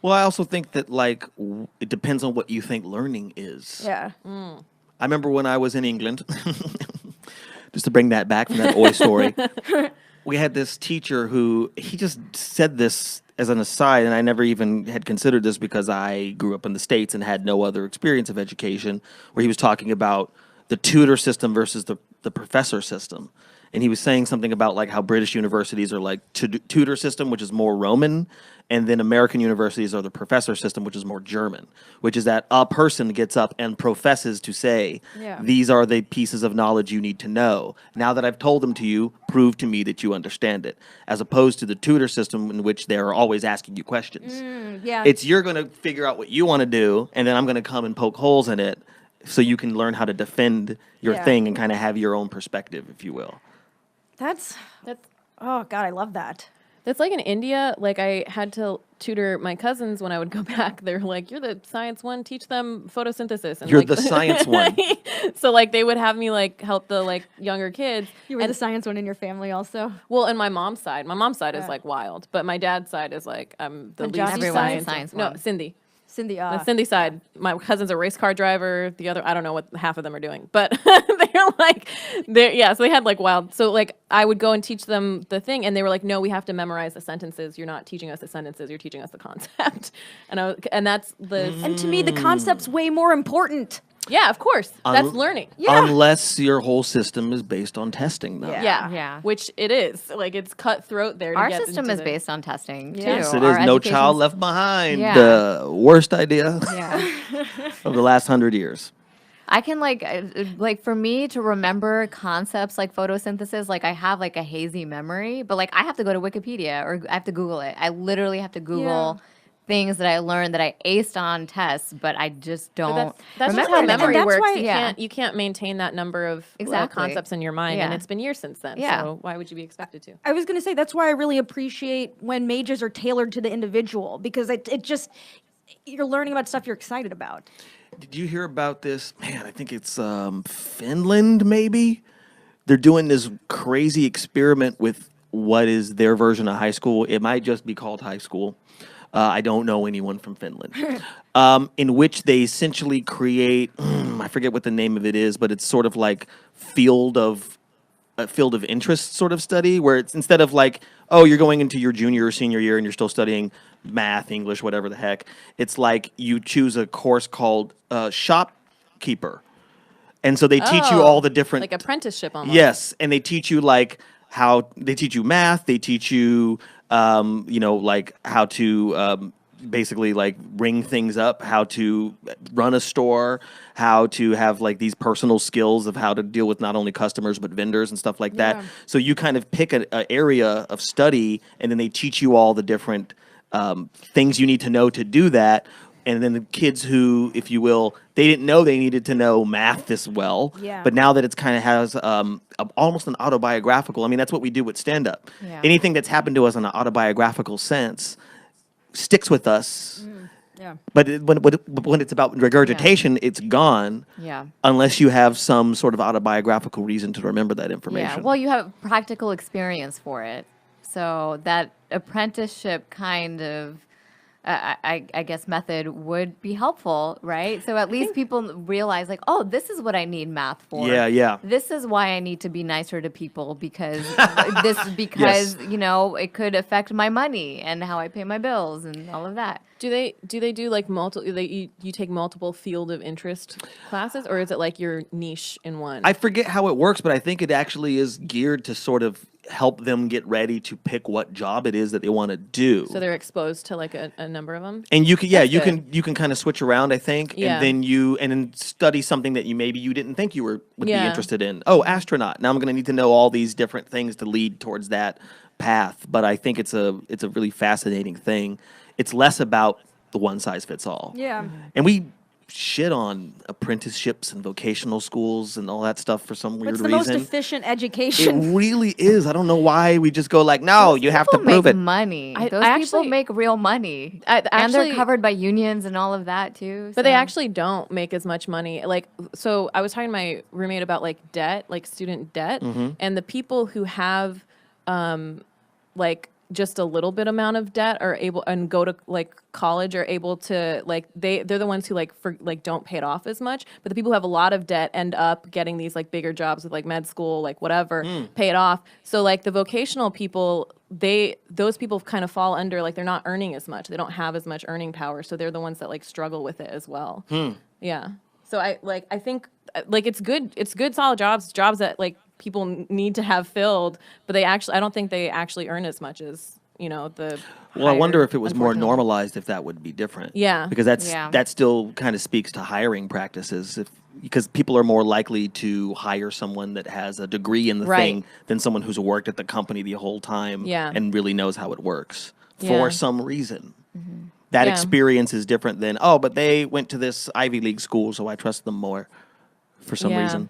Well, I also think that like it depends on what you think learning is. Yeah. I remember when I was in England, just to bring that back from that Oi story, we had this teacher who he just said this as an aside, and I never even had considered this because I grew up in the States and had no other experience of education, where he was talking about the tutor system versus the professor system. And he was saying something about like how British universities are like tutor system, which is more Roman, and then American universities are the professor system, which is more German, which is that a person gets up and professes to say, Yeah. these are the pieces of knowledge you need to know. Now that I've told them to you, prove to me that you understand it, as opposed to the tutor system in which they're always asking you questions. Yeah. It's you're going to figure out what you want to do, and then I'm going to come and poke holes in it so you can learn how to defend your Yeah. thing and kind of have your own perspective, if you will. That's oh God, I love that. That's like in India, like I had to tutor my cousins when I would go back. They're like, "You're the science one. Teach them photosynthesis." And You're like, the science one. So like they would have me like help the like younger kids. You were the science one in your family, also. Well, and my mom's side is Yeah. like wild, but my dad's side is like I'm the Punjabi least Everyone's science. science No, one. Cindy. Cindy. The Cindy side, my cousin's a race car driver. The other, I don't know what half of them are doing, but so they had like wild. So like I would go and teach them the thing, and they were like, "No, we have to memorize the sentences. You're not teaching us the sentences. You're teaching us the concept." And that's the And to me, the concept's way more important. yeah, of course, that's learning. Unless your whole system is based on testing, though. Yeah. Yeah, which it is. Like it's cutthroat there. To Our get system into is the- based on testing too. Yes, it Our is. No education's- child left behind. Yeah. The worst idea Yeah. of the last 100 years. I can like for me to remember concepts like photosynthesis, like I have like a hazy memory, but like I have to go to Wikipedia or I have to Google it. I literally have to Google things that I learned that I aced on tests, but I just don't. But that's just remember how them. memory that's works. why- You can't maintain that number of Exactly. concepts in your mind, and Yeah. it's been years since then. Yeah. So why would you be expected to? I was going to say that's why I really appreciate when majors are tailored to the individual, because it just you're learning about stuff you're excited about. Did you hear about this? Man, I think it's Finland, maybe? They're doing this crazy experiment with what is their version of high school. It might just be called high school. I don't know anyone from Finland. In which they essentially create, I forget what the name of it is, but it's sort of like field of interest sort of study, where it's instead of like, oh, you're going into your junior or senior year and you're still studying math, English, whatever the heck. It's like you choose a course called shopkeeper. And so they teach you all the different... like apprenticeship almost. Yes, and they teach you like how... They teach you math, they teach you, like how to... basically like ring things up, how to run a store, how to have like these personal skills of how to deal with not only customers but vendors and stuff like that. So you kind of pick an area of study, and then they teach you all the different things you need to know to do that. And then the kids who, if you will, they didn't know they needed to know math this well. Yeah. But now that it's kind of has almost an autobiographical, I mean, that's what we do with stand-up. Yeah. Anything that's happened to us in an autobiographical sense sticks with us Yeah. But when it's about regurgitation, it's gone. Yeah. Unless you have some sort of autobiographical reason to remember that Yeah. information. Well, you have practical experience for it. So that apprenticeship kind of, I guess, method would be helpful, right? So at least people realize, like, oh, this is what I need math for. Yeah. This is why I need to be nicer to people because Yes. you know, it could affect my money and how I pay my bills and all of that. Do they do like multiple? You take multiple field of interest classes, or is it like your niche in one? I forget how it works, but I think it actually is geared to sort of help them get ready to pick what job it is that they want to do. So they're exposed to like a number of them. And you can, That's you good. can kind of switch around, I think, Yeah. and then study something that you didn't think you would be Yeah. interested in. Oh, astronaut. Now I'm going to need to know all these different things to lead towards that path. But I think it's a really fascinating thing. It's less about the one size fits all. Yeah. And we shit on apprenticeships and vocational schools and all that stuff for some weird What's the reason. most efficient It education? really is. I don't know why we just go like, no, you have to People prove make it. money. I Those people actually- make real money. I- and they're actually- covered by unions and all of that too. But they so- actually don't make as much money. Like, so I was talking to my roommate about like debt, like student debt, and the people who have, like just a little bit amount of debt are able and go to like college are able to like they're the ones who don't pay it off as much. But the people who have a lot of debt end up getting these like bigger jobs with like med school, like whatever, pay it off. So like the vocational people, those people kind of fall under like they're not earning as much. They don't have as much earning power, so they're the ones that like struggle with it as well. Yeah. So I think like it's good solid jobs that like people need to have filled, but I don't think they actually earn as much as, you know, the Well, I wonder higher, if it was more unfortunately. normalized, if that would be different. Yeah. Because that still kind of speaks to hiring practices. Because people are more likely to hire someone that has a degree in the Right. thing than someone who's worked at the company the whole time Yeah. and really knows how it works Yeah. for some reason. That Yeah. experience is different than, oh, but they went to this Ivy League school, so I trust them more for some Yeah. reason.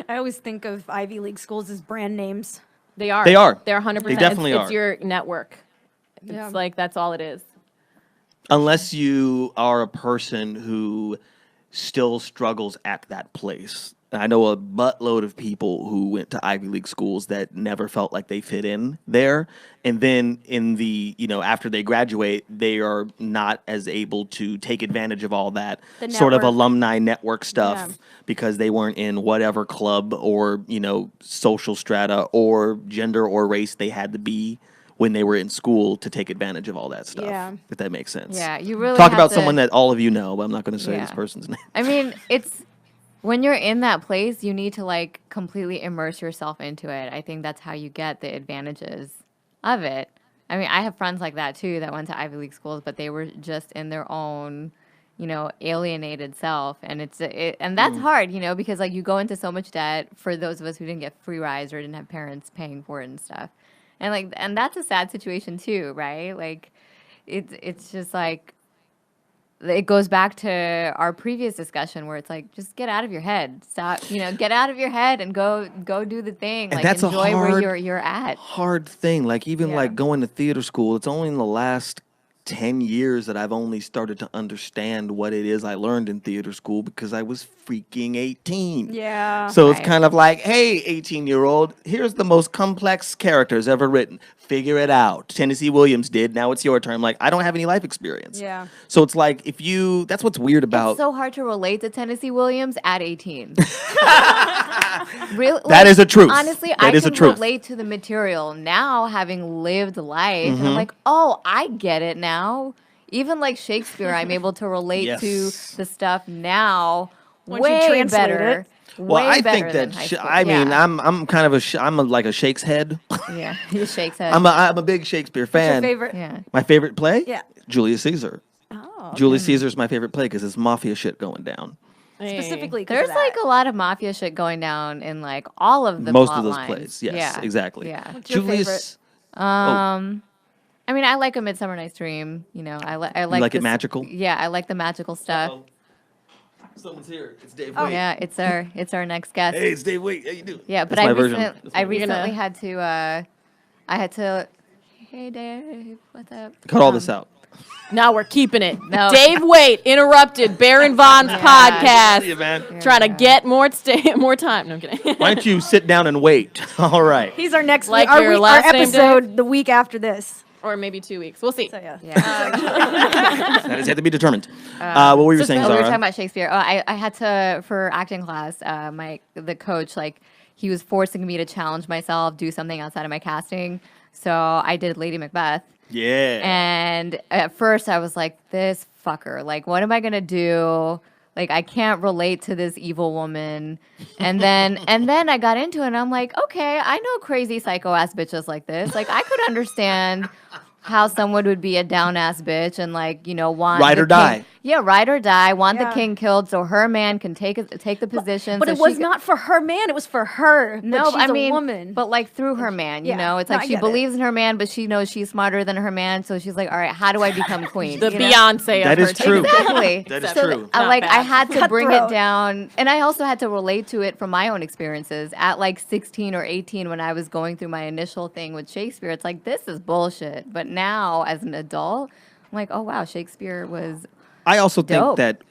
I always think of Ivy League schools as brand names. They are. They are. They're 100%. They definitely it's are. your network. Yeah. It's like that's all it is. Unless you are a person who still struggles at that place. I know a buttload of people who went to Ivy League schools that never felt like they fit in there. And then in the, after they graduate, they are not as able to take advantage of all that The sort of network. alumni network stuff Yeah. because they weren't in whatever club or, social strata or gender or race they had to be when they were in school to take advantage of all that stuff. Yeah. If that makes sense. Yeah, you really Talk have about to- someone that all of you know, but I'm not going to say Yeah. this person's name. I mean, it's when you're in that place, you need to like completely immerse yourself into it. I think that's how you get the advantages of it. I mean, I have friends like that too that went to Ivy League schools, but they were just in their own, alienated self, and and that's hard, because like you go into so much debt for those of us who didn't get free rides or didn't have parents paying for it and stuff, and that's a sad situation too, right? Like, it's just like. It goes back to our previous discussion where it's like, just get out of your head. Stop, get out of your head and go do the thing. And Like that's a enjoy hard- where you're at. Hard thing. Like even Yeah. like going to theater school, it's only in the last 10 years that I've only started to understand what it is I learned in theater school because I was freaking 18. Yeah. So it's Right. kind of like, hey, 18-year-old, here's the most complex characters ever written. Figure it out. Tennessee Williams did. Now it's your turn. Like, I don't have any life experience. Yeah. So it's like, that's what's weird about. It's so hard to relate to Tennessee Williams at 18. Really, That is a truth. Honestly, That I is a can truth. relate to the material now, having lived life. Mm-hmm. And I'm like, oh, I get it now. Even like Shakespeare, I'm able to relate Yes. to the stuff now Once you way translate better. it. Well, way I better think than that high school. I mean, Yeah. I'm kind of I'm like a Shakes head. Yeah, he shakes head. I'm a big Shakespeare What's your fan. favorite? Yeah. My favorite play? Yeah. Julius Caesar. Oh. Julius Caesar's my favorite play because it's mafia shit going down. Specifically, 'cause There's of like that. a lot of mafia shit going down in like all of the Most plot of those lines. plays. Yes, Yeah. exactly. Yeah. What's your Julius. I mean, I like A Midsummer Night's Dream. I like. like it this- magical? Yeah, I like the magical stuff. Someone's here. It's Dave. Oh. Wait. Yeah, it's our next guest. Hey, it's Dave. Wait, how you doing? Yeah, but That's my version. I We're gonna- recently had to. I had to. Hey, Dave, what's up? Cut all this out. Now we're keeping it. No. Dave Waite interrupted Baron Vaughn's podcast. See you, man. Trying to get more time. No, I'm kidding. Why don't you sit down and wait? All right. He's our next Like our, your our last name, episode the week after this. Or maybe 2 weeks. We'll see. So yeah. That is yet to be determined. What were you saying, We were Zara? talking about Shakespeare. I had to, for acting class, the coach, like, he was forcing me to challenge myself, do something outside of my casting. So I did Lady Macbeth. Yeah. And at first I was like, this fucker, like, what am I going to do? Like, I can't relate to this evil woman. And then I got into it and I'm like, okay, I know crazy psycho ass bitches like this. Like, I could understand how someone would be a down ass bitch and, like, you know, want Ride the or die. Yeah, ride or die. Want the Yeah. king killed so her man can take the position. But so it was she not for her man. It was for her. No, but she's I mean, a woman. but like through her man, you Yeah. know, it's No, like I she get it. believes in her man, but she knows she's smarter than her man. So she's like, all right, how do I become queen? The You know? Beyonce That of is her true. time. Exactly. That is So true. I Not like I bad. had to bring it Cutthroat. down, and I also had to relate to it from my own experiences at like 16 or 18 when I was going through my initial thing with Shakespeare. It's like, this is bullshit. But now as an adult, I'm like, oh wow, Shakespeare was. I also think Dope. that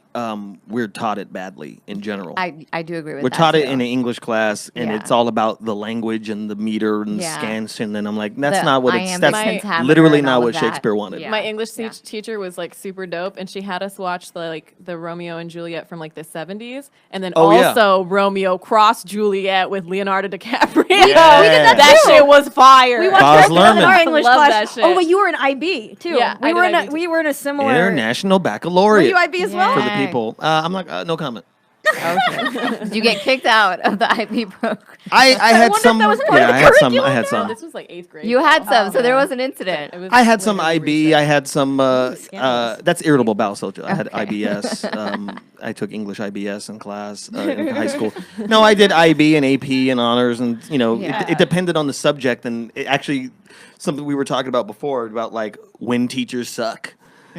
we're taught it badly in general. I do agree with We're that. taught it too. in an English class, and Yeah. it's all about the language and the meter and Yeah. scansion. And I'm like, that's The not what iambic that's pentameter literally and not all what of that. Shakespeare wanted. Yeah. My English Yeah. teacher was like super dope, and she had us watch the Romeo and Juliet from like the 70s, and then Oh, yeah. also Romeo cross Juliet with Leonardo DiCaprio. Yeah. We did that That too. shit was fire. We watched Baz that in Luhrmann. our English Love class. that shit. Oh, but you were in IB too. Yeah, I did IB too. We were in a similar. International Were Baccalaureate you IB as well? for the Yeah. people. I'm like, no comment. Okay. Did you get kicked out of the IB program? I had wonder if some. that was part of Yeah, the I had some. I curriculum had No, some. this was like 8th grade. You had some, so there was an incident. It was I had some literally IB. recent. I had some. Scandalous. That's irritable bowel syndrome. I had Okay. IBS. I took English IBS in class in high school. No, I did IB and AP and honors, and Yeah. it depended on the subject. And it actually, something we were talking about before about like when teachers suck.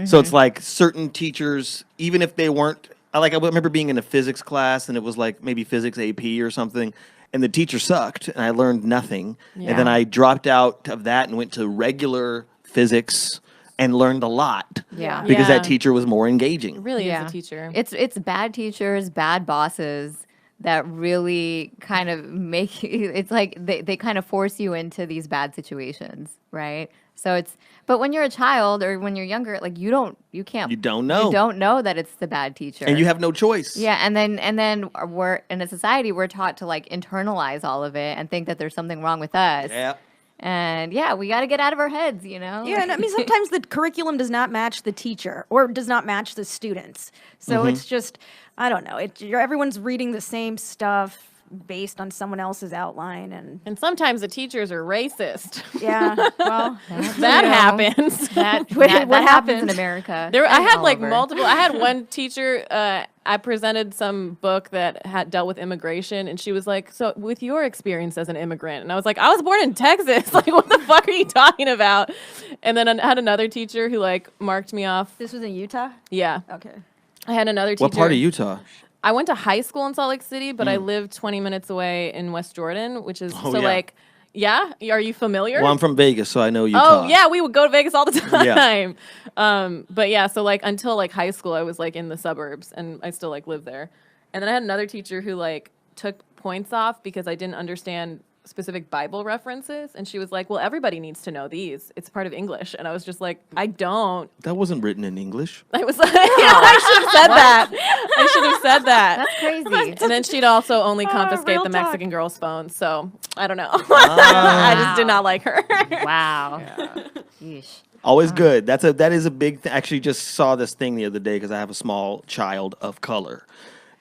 So it's like certain teachers, even if they weren't. I remember being in a physics class, and it was like maybe physics AP or something. And the teacher sucked, and I learned nothing. Yeah. And then I dropped out of that and went to regular physics and learned a lot. Yeah. Because Yeah. that teacher was more It engaging. really Yeah. is a teacher. It's bad teachers, bad bosses that really kind of make it's like they kind of force you into these bad situations, right? So but when you're a child or when you're younger, like you don't know. You don't know that it's the bad teacher. And you have no choice. Yeah, and then we're in a society we're taught to like internalize all of it and think that there's something wrong with us. Yeah. And yeah, we got to get out of our heads, you know? Yeah, and I mean sometimes the curriculum does not match the teacher or does not match the students. So it's just I don't know. Everyone's reading the same stuff based on someone else's outline, and sometimes the teachers are racist. yeah, well, That happens. That Wait, that what happens in happened? America. I and had all like over. multiple. I had one teacher. I presented some book that had dealt with immigration, and she was like, "So, with your experience as an immigrant," and I was like, "I was born in Texas. Like, what the fuck are you talking about?" And then I had another teacher who like marked me off. this was in Utah. Yeah, Okay. I had another teacher. What part of Utah? I went to high school in Salt Lake City, but I lived 20 minutes away in West Jordan, which is Oh, so yeah. like, yeah. Are you familiar? Well, I'm from Vegas, so I know Utah. Oh yeah, we would go to Vegas all the Yeah. time. But yeah, so like until like high school, I was like in the suburbs, and I still like lived there. And then I had another teacher who like took points off because I didn't understand specific Bible references, and she was like, "Well, everybody needs to know these. It's part of English." And I was just like, "I don't." That wasn't written in English. I was like, I should have said that. I should have said that. That's crazy. And then she'd also only confiscate real the talk. Mexican girl's phone. So I don't know. I just did not like her. Wow. Yeesh. Always good. That is a big thing. Actually, just saw this thing the other day because I have a small child of color.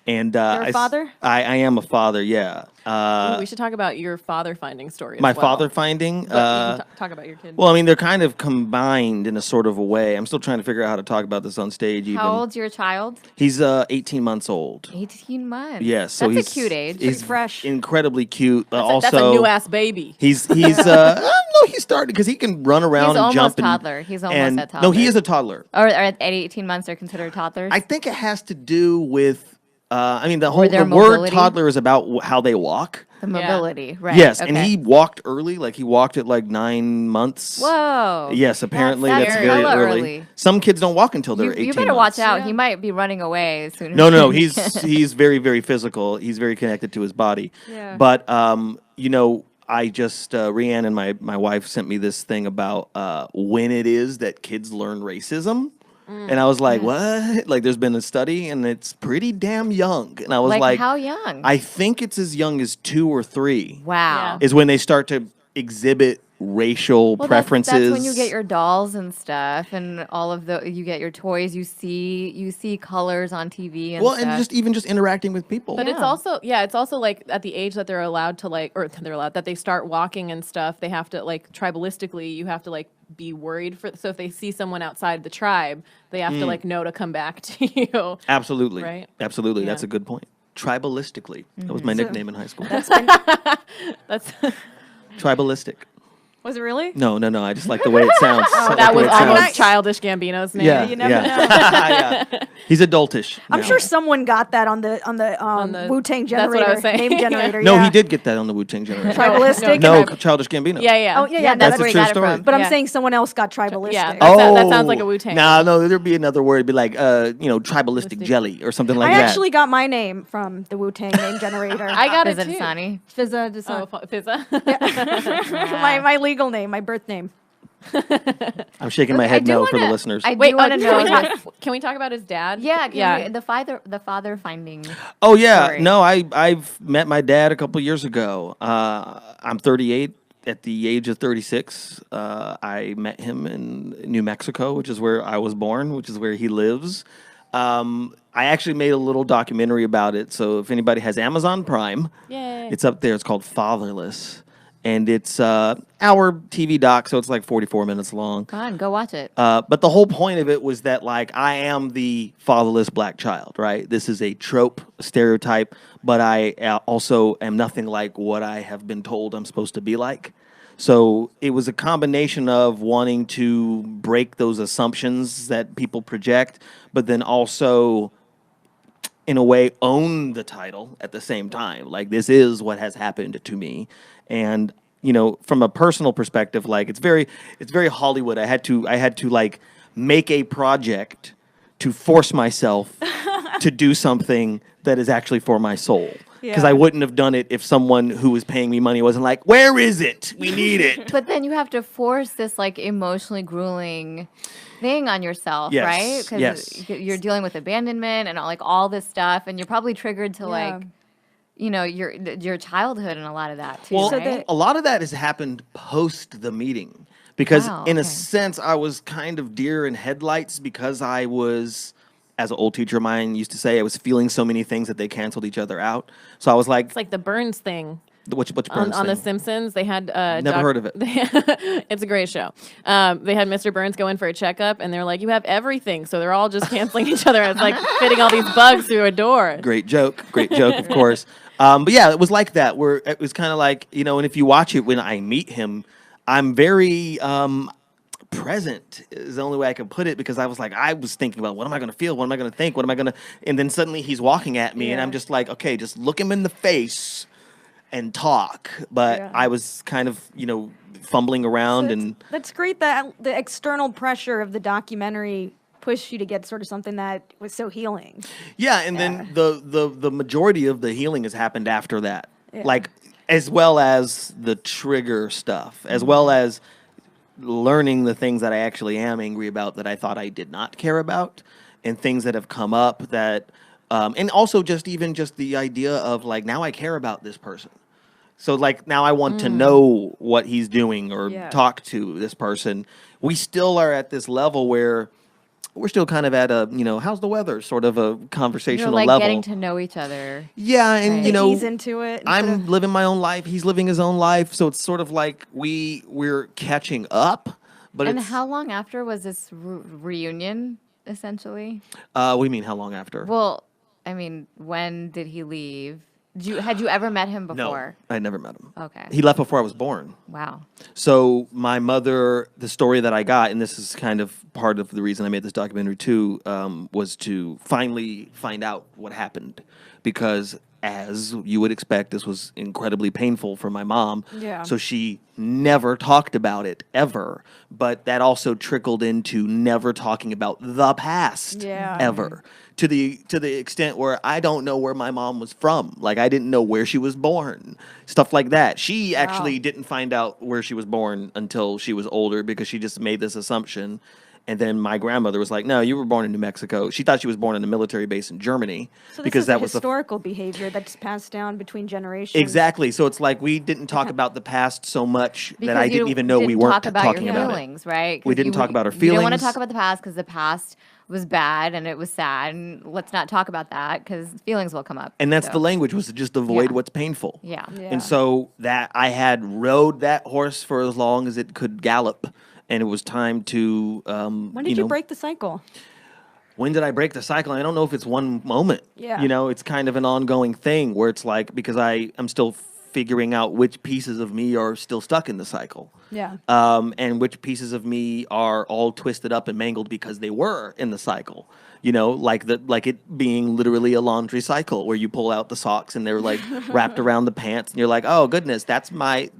And You're a father? I am a father. Yeah. Ooh, we should talk about your father finding story. My as well. father finding. But you can talk about your kid. Well, I mean, they're kind of combined in a sort of a way. I'm still trying to figure out how to talk about this on stage. Even How old's your child? he's 18 months old. 18 months. Yes, so That's he's a cute age. He's fresh. incredibly cute. But also, That's a new ass baby. He's no, he started because he can run around He's and almost jump. toddler. He's almost and, at No, he toddler. is a toddler. Or at 18 months, they're considered toddlers. I think it has to do with I mean, the their word mobility? toddler is about how they walk. The mobility, right? Yes, okay. and he walked early. Like he walked at like 9 months. Whoa. Yes, apparently That's that's very very early. early. Some kids don't walk until they're 18 You better months. watch out. He might be running away soon. No, he's very, very physical. He's very connected to his body. Yeah. But I just Rianne and my wife sent me this thing about when it is that kids learn racism. And I was like, what? Like, there's been a study, and it's pretty damn young. And I was like, how young? I think it's as young as 2 or 3. Wow. Is when they start to exhibit racial preferences. That's when you get your dolls and stuff, and all of you get your toys. You see colors on TV and stuff. and just interacting with people. But it's also like at the age that they're allowed to that they start walking and stuff, they have to like tribalistically, you have to like be worried so if they see someone outside the tribe, they have to like know to come back to you. Absolutely. Right? Absolutely. Yeah. That's a good point. Tribalistically. That was my nickname in high school. That's Tribalistic. Was it really? No. I just like the way it sounds. I like that the was way it sounds. almost Childish Gambino's name. Yeah, You never know. yeah. He's adultish. I'm now. sure someone got that on the Wu-Tang that's what I generator, was saying. name generator. No, yeah. he did get that on the Wu-Tang generation. Tribalistic? No, Tribe- Childish Gambino. Yeah. Oh, yeah, that's That's where a he true got story. it from. But I'm Yeah. saying someone else got tribalistic. Yeah. That sounds like a Wu-Tang. No, there'd be another word. It'd be like, tribalistic jelly or something like I that. actually got my name from the Wu-Tang name generator. I got Is it it too. Dasani? Fizza Dasani. Oh, Fizza. my legal name, my birth name. I'm shaking my head no for the listeners. I Wait, do want to know. can we talk about his dad? Yeah, the father finding. Oh yeah, story. no, I've met my dad a couple years ago. I'm 38. At the age of 36, I met him in New Mexico, which is where I was born, which is where he lives. I actually made a little documentary about it. So if anybody has Amazon Prime, Yay. it's up there. It's called Fatherless, and it's our TV doc, so it's like 44 minutes long. Come on, go watch it. But the whole point of it was that, like, I am the fatherless black child, right? This is a trope, a stereotype, but I also am nothing like what I have been told I'm supposed to be like. So it was a combination of wanting to break those assumptions that people project, but then also, in a way, own the title at the same time. Like, this is what has happened to me. And from a personal perspective, like it's very Hollywood. I had to like make a project to force myself to do something that is actually for my soul. Because I wouldn't have done it if someone who was paying me money wasn't like, where is it? We need it. But then you have to force this like emotionally grueling thing on yourself, Yes, right? Because yes. you're dealing with abandonment and like all this stuff, and you're probably triggered to like, your childhood and a lot of that too. Well, right? a lot of that has happened post the meeting. Because Wow, in a okay. sense, I was kind of deer in headlights because I was, as an old teacher of mine used to say, I was feeling so many things that they canceled each other out. So I was like, It's like the Burns thing. which Burns On The thing? Simpsons, they had Never heard of it. It's a great show. They had Mr. Burns go in for a checkup, and they're like, "You have everything," so they're all just canceling each other. It's like fitting all these bugs through a door. Great joke, of course. But yeah, it was like that, where it was kind of like, and if you watch it when I meet him, I'm very present is the only way I can put it, because I was thinking about, what am I going to feel? What am I going to think? What am I going to, and then suddenly he's walking at me and I'm just like, okay, just look him in the face and talk. But I was kind of, fumbling around That's great that the external pressure of the documentary pushed you to get sort of something that was so healing. yeah. And then the majority of the healing has happened after that. Like, as well as the trigger stuff, as well as learning the things that I actually am angry about that I thought I did not care about, and things that have come up that, and also just the idea of like, now I care about this person. So like, now I want to know what he's doing or talk to this person. We still are at this level where we're still kind of at a, how's the weather sort of a conversational You're like level. getting to know each other. Yeah. And, Ease into it. I'm living my own life. He's living his own life. So it's sort of like we're catching up. But And it's, how long after was this reunion, essentially? what do you mean, how long after? Well, I mean, when did he leave? Had you ever met him No, before? I never met him. Okay. He left before I was born. Wow. So my mother, the story that I got, and this is kind of part of the reason I made this documentary too, was to finally find out what happened, because as you would expect, this was incredibly painful for my mom. Yeah. So she never talked about it ever, but that also trickled into never talking about the past Yeah. ever. To the extent where I don't know where my mom was from. Like, I didn't know where she was born. Stuff like that. She actually didn't find out where she was born until she was older, because she just made this assumption. And then my grandmother was like, "No, you were born in New Mexico." She thought she was born in a military base in Germany, So this because is that a was historical behavior that's passed down between generations. exactly. So it's like we didn't talk about the past so much that I Because you didn't even know we didn't weren't talk about talking your about feelings, right? 'Cause We didn't talk about our You don't want to feelings. talk about the past because the past was bad and it was sad, and let's not talk about that because feelings will come up. And that's So, the language, was to just avoid Yeah. what's painful. Yeah. Yeah. And so that I had rode that horse for as long as it could gallop, and it was time to. When did you break the cycle? When did I break the cycle? I don't know if it's one moment. Yeah. You know, it's kind of an ongoing thing where it's like, because I'm still figuring out which pieces of me are still stuck in the cycle. Yeah. And which pieces of me are all twisted up and mangled because they were in the cycle. You know, like it being literally a laundry cycle where you pull out the socks and they're like wrapped around the pants, and you're like, oh goodness, that's my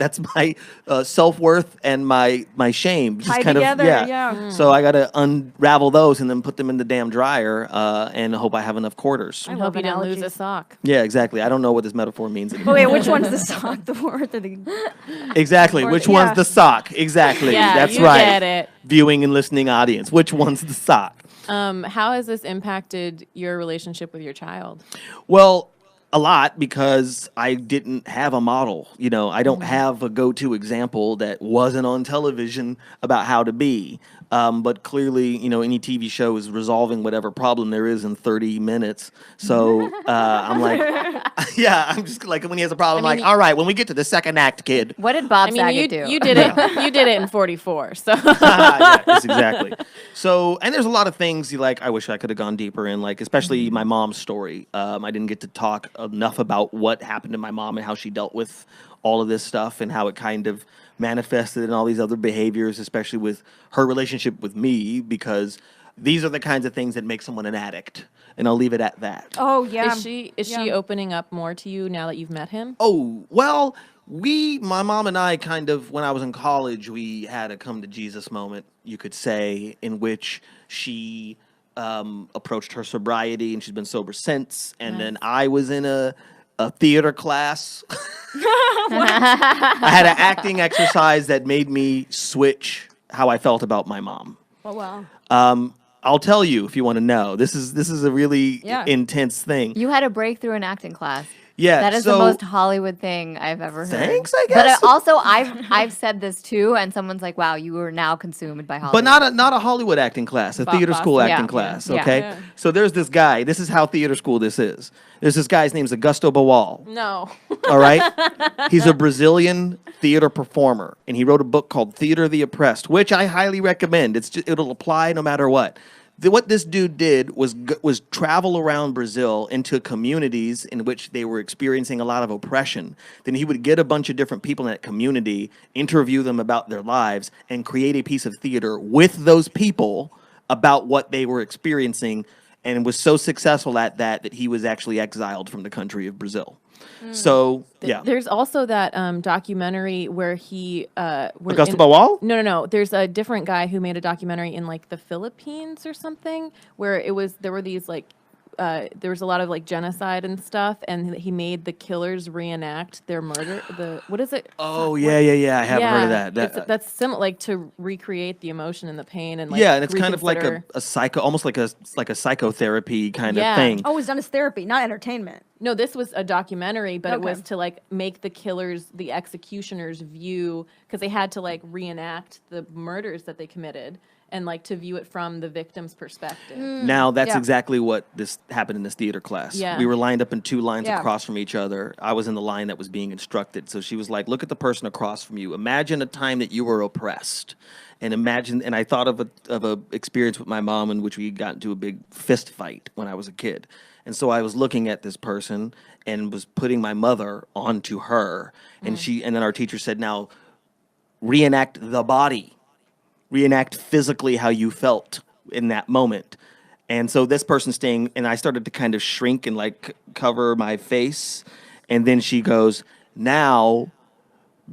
self-worth and my shame. Just Tied kind together, of yeah. So I got to unravel those and then put them in the damn dryer and hope I have enough quarters. I love hope you didn't lose a analogies. sock. Yeah, exactly. I don't know what this metaphor means Oh anymore. wait, which one's the sock, the word, or the? Exactly. Or- Which yeah. one's the sock? Exactly. Yeah, That's you right. get it. Viewing and listening audience. Which one's the sock? How has this impacted your relationship with your child? Well, a lot, because I didn't have a model. You know, I don't have a go-to example that wasn't on television about how to be. But clearly, you know, any TV show is resolving whatever problem there is in 30 minutes. So I'm like, yeah, I'm just like, when he has a problem, I mean, all right, when we get to the second act, kid. What did Bob I mean, Saget do? you did it. You did it in 44. So Yeah, yes, exactly. So, and there's a lot of things I wish I could have gone deeper in, like especially my mom's story. I didn't get to talk enough about what happened to my mom and how she dealt with all of this stuff and how it kind of manifested in all these other behaviors, especially with her relationship with me, because these are the kinds of things that make someone an addict. And I'll leave it at that. Oh yeah. is she Yeah. opening up more to you now that you've met him? Oh, well, my mom and I kind of, when I was in college, we had a come to Jesus moment, you could say, in which she approached her sobriety, and she's been sober since. And then I was in a theater class. I had an acting exercise that made me switch how I felt about my mom. Oh wow. I'll tell you if you want to know. This is a really Yeah. intense thing. You had a breakthrough in acting class. Yeah, That is so- the most Hollywood thing I've ever heard. Thanks, I But guess. also, I've said this too, and someone's like, "Wow, you are now consumed by Hollywood." But not a Hollywood acting class, a theater school Boston. acting Yeah. class, Yeah. okay? Yeah. So there's this guy. This is how theater school this is. There's this guy's name's Augusto Boal, No. all right? He's a Brazilian theater performer, and he wrote a book called Theater of the Oppressed, which I highly recommend. It'll apply no matter what. What this dude did was travel around Brazil into communities in which they were experiencing a lot of oppression. Then he would get a bunch of different people in that community, interview them about their lives, and create a piece of theater with those people about what they were experiencing, and was so successful at that he was actually exiled from the country of Brazil. So, yeah. There's also that documentary where he Augusto Boal? No. There's a different guy who made a documentary in like the Philippines or something where there were these like there was a lot of like genocide and stuff, and he made the killers reenact their murder. What is it? Oh, yeah. I haven't heard of that. That's similar, like to recreate the emotion and the pain and like Yeah, and it's kind of like reconsider- a psycho, almost like a psychotherapy kind Yeah. of thing. Oh, it was done as therapy, not entertainment. No, this was a documentary, but it Okay. was to like make the killers, the executioners view, because they had to like reenact the murders that they committed. and like to view it from the victim's perspective. Now, that's Yeah. exactly what this happened in this theater class. Yeah. We were lined up in 2 lines Yeah. across from each other. I was in the line that was being instructed. So she was like, look at the person across from you. Imagine a time that you were oppressed. And I thought of a experience with my mom in which we got into a big fist fight when I was a kid. And so I was looking at this person and was putting my mother onto her. And then our teacher said, now reenact the body. Reenact physically how you felt in that moment. And so this person staying, and I started to kind of shrink and like cover my face. And then she goes, now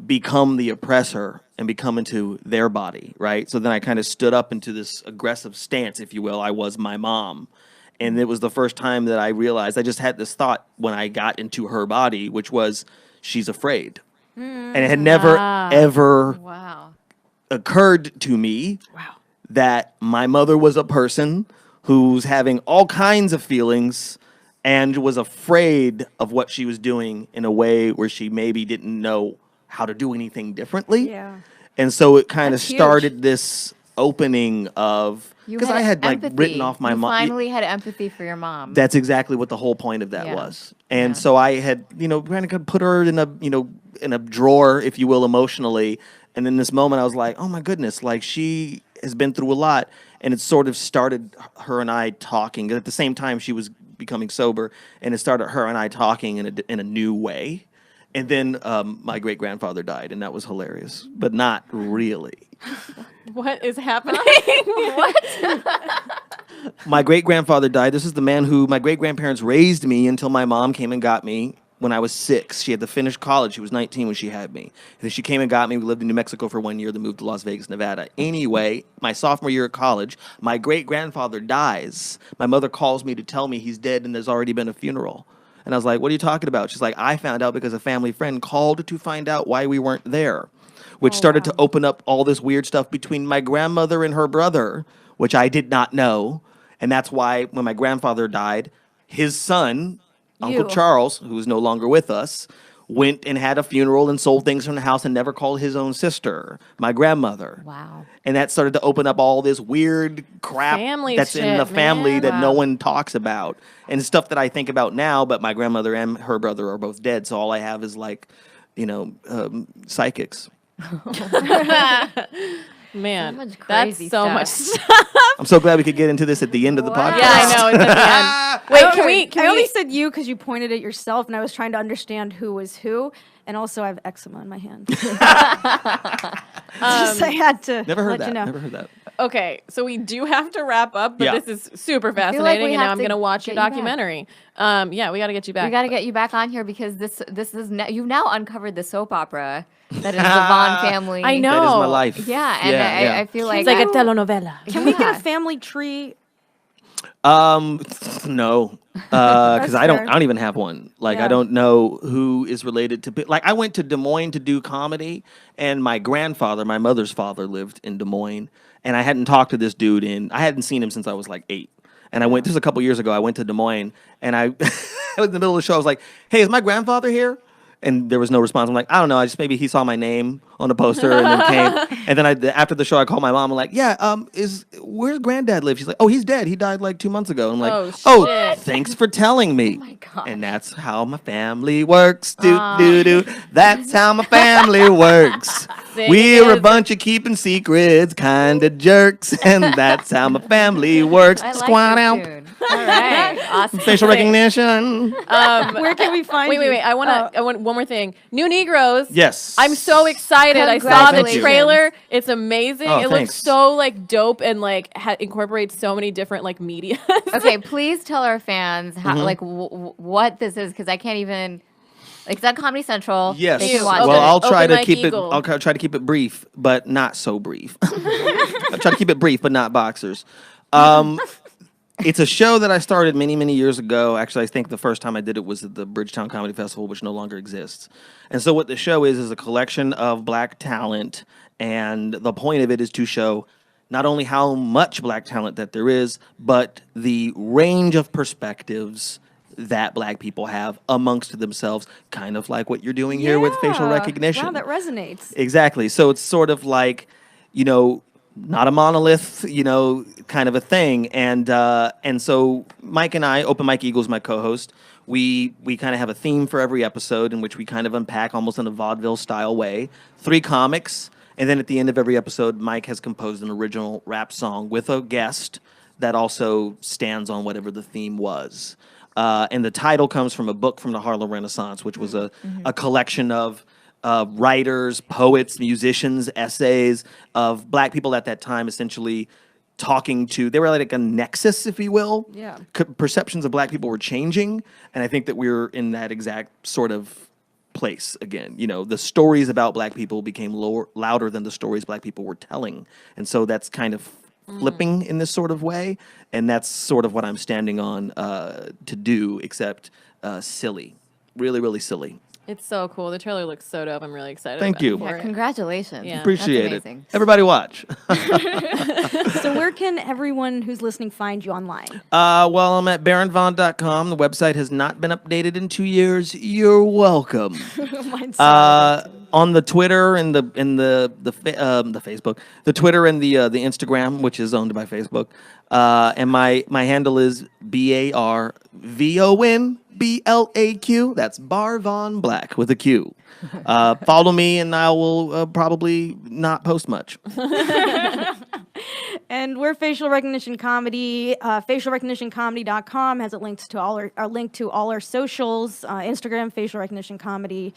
become the oppressor and become into their body, right? So then I kind of stood up into this aggressive stance, if you will. I was my mom. And it was the first time that I realized, I just had this thought when I got into her body, which was, she's afraid. And it had never, ever Wow. occurred to me that my mother was a person who's having all kinds of feelings and was afraid of what she was doing in a way where she maybe didn't know how to do anything differently. Yeah. And so it kind of That's huge. started this opening of, You because I had like empathy. written off my You mom. finally had empathy for your mom. That's exactly what the whole point of that Yeah. was. And Yeah. so I had, kind of put her in a drawer, if you will, emotionally. And in this moment, I was like, oh my goodness, like she has been through a lot. And it sort of started her and I talking. At the same time, she was becoming sober. And it started her and I talking in a new way. And then my great-grandfather died, and that was hilarious, but not really. What is happening? My great-grandfather died. This is the man who my great-grandparents raised me until my mom came and got me when I was 6. She had to finish college. She was 19 when she had me. And then she came and got me. We lived in New Mexico for 1 year, then moved to Las Vegas, Nevada. Anyway, my sophomore year of college, my great-grandfather dies. My mother calls me to tell me he's dead and there's already been a funeral. And I was like, what are you talking about? She's like, I found out because a family friend called to find out why we weren't there, which started to open up all this weird stuff between my grandmother and her brother, which I did not know. And that's why when my grandfather died, his son, Uncle You. Charles, who is no longer with us, went and had a funeral and sold things from the house and never called his own sister, my grandmother. Wow. And that started to open up all this weird crap Family that's in the shit, family man. that no Wow. one talks about. And stuff that I think about now, but my grandmother and her brother are both dead. So all I have is like, psychics. Man, much that's crazy so stuff. much stuff. I'm so glad we could get into this at the end of the Wow. podcast. Yeah, I know. It's at the end. Wait, can I we? only said you because you pointed at yourself, and I was trying to understand who was who. And also, I have eczema in my hand. Just I had to Never heard let that. you know. Never heard that. Okay, so we do have to wrap up, but Yeah. this is super feel like fascinating, we and now have I'm to going to watch your get you back. documentary. Yeah, we got to get you back. We got to get you back on here because this is you've now uncovered the soap opera that is the Vaughn family. I know. That is my life. Yeah, and I feel like It's like a telenovela. Can we get Yeah. a family tree? No, because I fair. don't even have one. Like, I Yeah. don't know who is related to. Like, I went to Des Moines to do comedy, and my grandfather, my mother's father, lived in Des Moines, and I hadn't talked to this dude I hadn't seen him since I was like 8. And I went. This was a couple years ago. I went to Des Moines, and I was in the middle of the show. I was like, "Hey, is my grandfather here?" And there was no response. I'm like, I don't know. Maybe he saw my name on a poster and then came. And then after the show, I called my mom. I'm like, yeah, where's granddad live? She's like, oh, he's dead. He died like 2 months ago. I'm like, Oh, shit. thanks for telling me. my gosh. And that's how my family works. Do. That's how my family works. Sing We're a it. bunch of keeping secrets kind of jerks. And that's how my family works. I like Squat this out. tune. All right, awesome. Facial recognition. Where can we find you? Wait. I want one more thing. New Negroes. Yes. I'm so excited. I saw the Congratulations. trailer. It's amazing. Oh, it thanks. looks so like dope and like incorporates so many different like media. Okay, please tell our fans how, Mm-hmm. like what this is because I can't even. Like, it's on Comedy Central. Yes. They can watch Open- Well, it. I'll try Open to Mike keep Eagle. it. I'll try to keep it brief, but not so brief. I'll try to keep it brief, but not boxers. It's a show that I started many, many years ago. Actually, I think the first time I did it was at the Bridgetown Comedy Festival, which no longer exists. And so, what the show is a collection of black talent, and the point of it is to show not only how much black talent that there is, but the range of perspectives that black people have amongst themselves, kind of like what you're doing here with facial Yeah. recognition. Wow, that resonates. Exactly. So it's sort of like, not a monolith, kind of a thing. And so Mike and I, Open Mike Eagle's my co-host. We kind of have a theme for every episode in which we kind of unpack almost in a vaudeville style way 3 comics, and then at the end of every episode, Mike has composed an original rap song with a guest that also stands on whatever the theme was. And the title comes from a book from the Harlem Renaissance, which was a collection of writers, poets, musicians, essays of black people at that time, essentially talking to, they were like a nexus, if you will. Yeah. Perceptions of black people were changing, and I think that we're in that exact sort of place again. The stories about black people became louder than the stories black people were telling, and so that's kind of flipping in this sort of way, and that's sort of what I'm standing on to do, except silly. Really, really silly. It's so cool. The trailer looks so dope. I'm really excited. Thank you. for Yeah, it. congratulations. Yeah. Appreciate That's it. amazing. Everybody watch. So where can everyone who's listening find you online? Well, I'm at baronvaughn.com. The website has not been updated in 2 years. You're welcome. Mine's On the Twitter and the Facebook, the Twitter and the Instagram, which is owned by Facebook, and my handle is BARVONBLAQ. That's Bar Vaughn Black with a Q. Follow me, and I will probably not post much. And we're Facial Recognition Comedy. FacialRecognitionComedy.com has a link to all our socials. Instagram, Facial Recognition Comedy.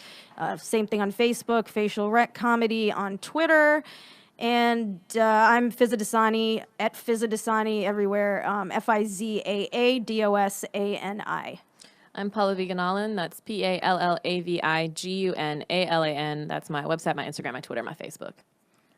Same thing on Facebook, Facial Rec Comedy on Twitter. And I'm Fizza Dasani, at Fizza Dasani everywhere. FIZAADOSANI. I'm Paula Viganalin. That's PALLAVIGUNALAN. That's my website, my Instagram, my Twitter, my Facebook.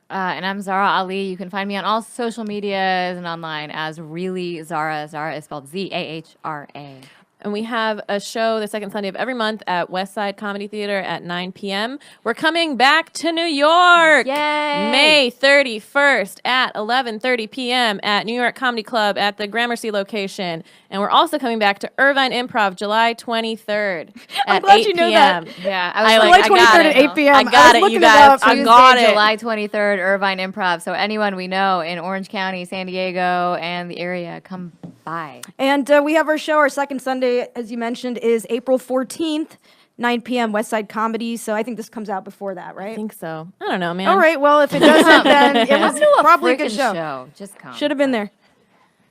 And I'm Zara Ali. You can find me on all social medias and online as Really Zara. Zara is spelled ZAHRA. And we have a show the second Sunday of every month at Westside Comedy Theater at 9 p.m. We're coming back to New York. Yay! May 31st at 11:30 p.m. at New York Comedy Club at the Gramercy location. And we're also coming back to Irvine Improv July 23rd at glad 8 you knew p.m. that. Yeah, I was like- July I got 23rd it. at 8 p.m. I got it, looking you guys. up. I Tuesday, got it. July 23rd, Irvine Improv. So anyone we know in Orange County, San Diego, and the area, come by. And we have our show, our second Sunday, as you mentioned, is April 14th, 9 p.m. Westside Comedy. So I think this comes out before that, I right? think so. I don't know, man. All right. Well, if it doesn't, then it was probably a good Freaking show. Just come. Should have been there.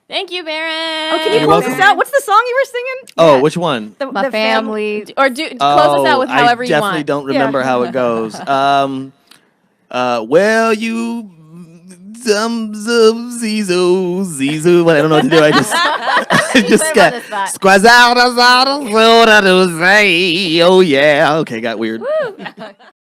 Thank you, Baron. Oh, can you You're close welcome. us out? What's the song you were singing? Oh, which one? My family. Or close us out with however I you definitely want. don't remember how it goes. Well, you Zizu. Well, I don't know what to do. I just Put him on the spot. squaz out, what I do say. Oh yeah. Okay, got weird.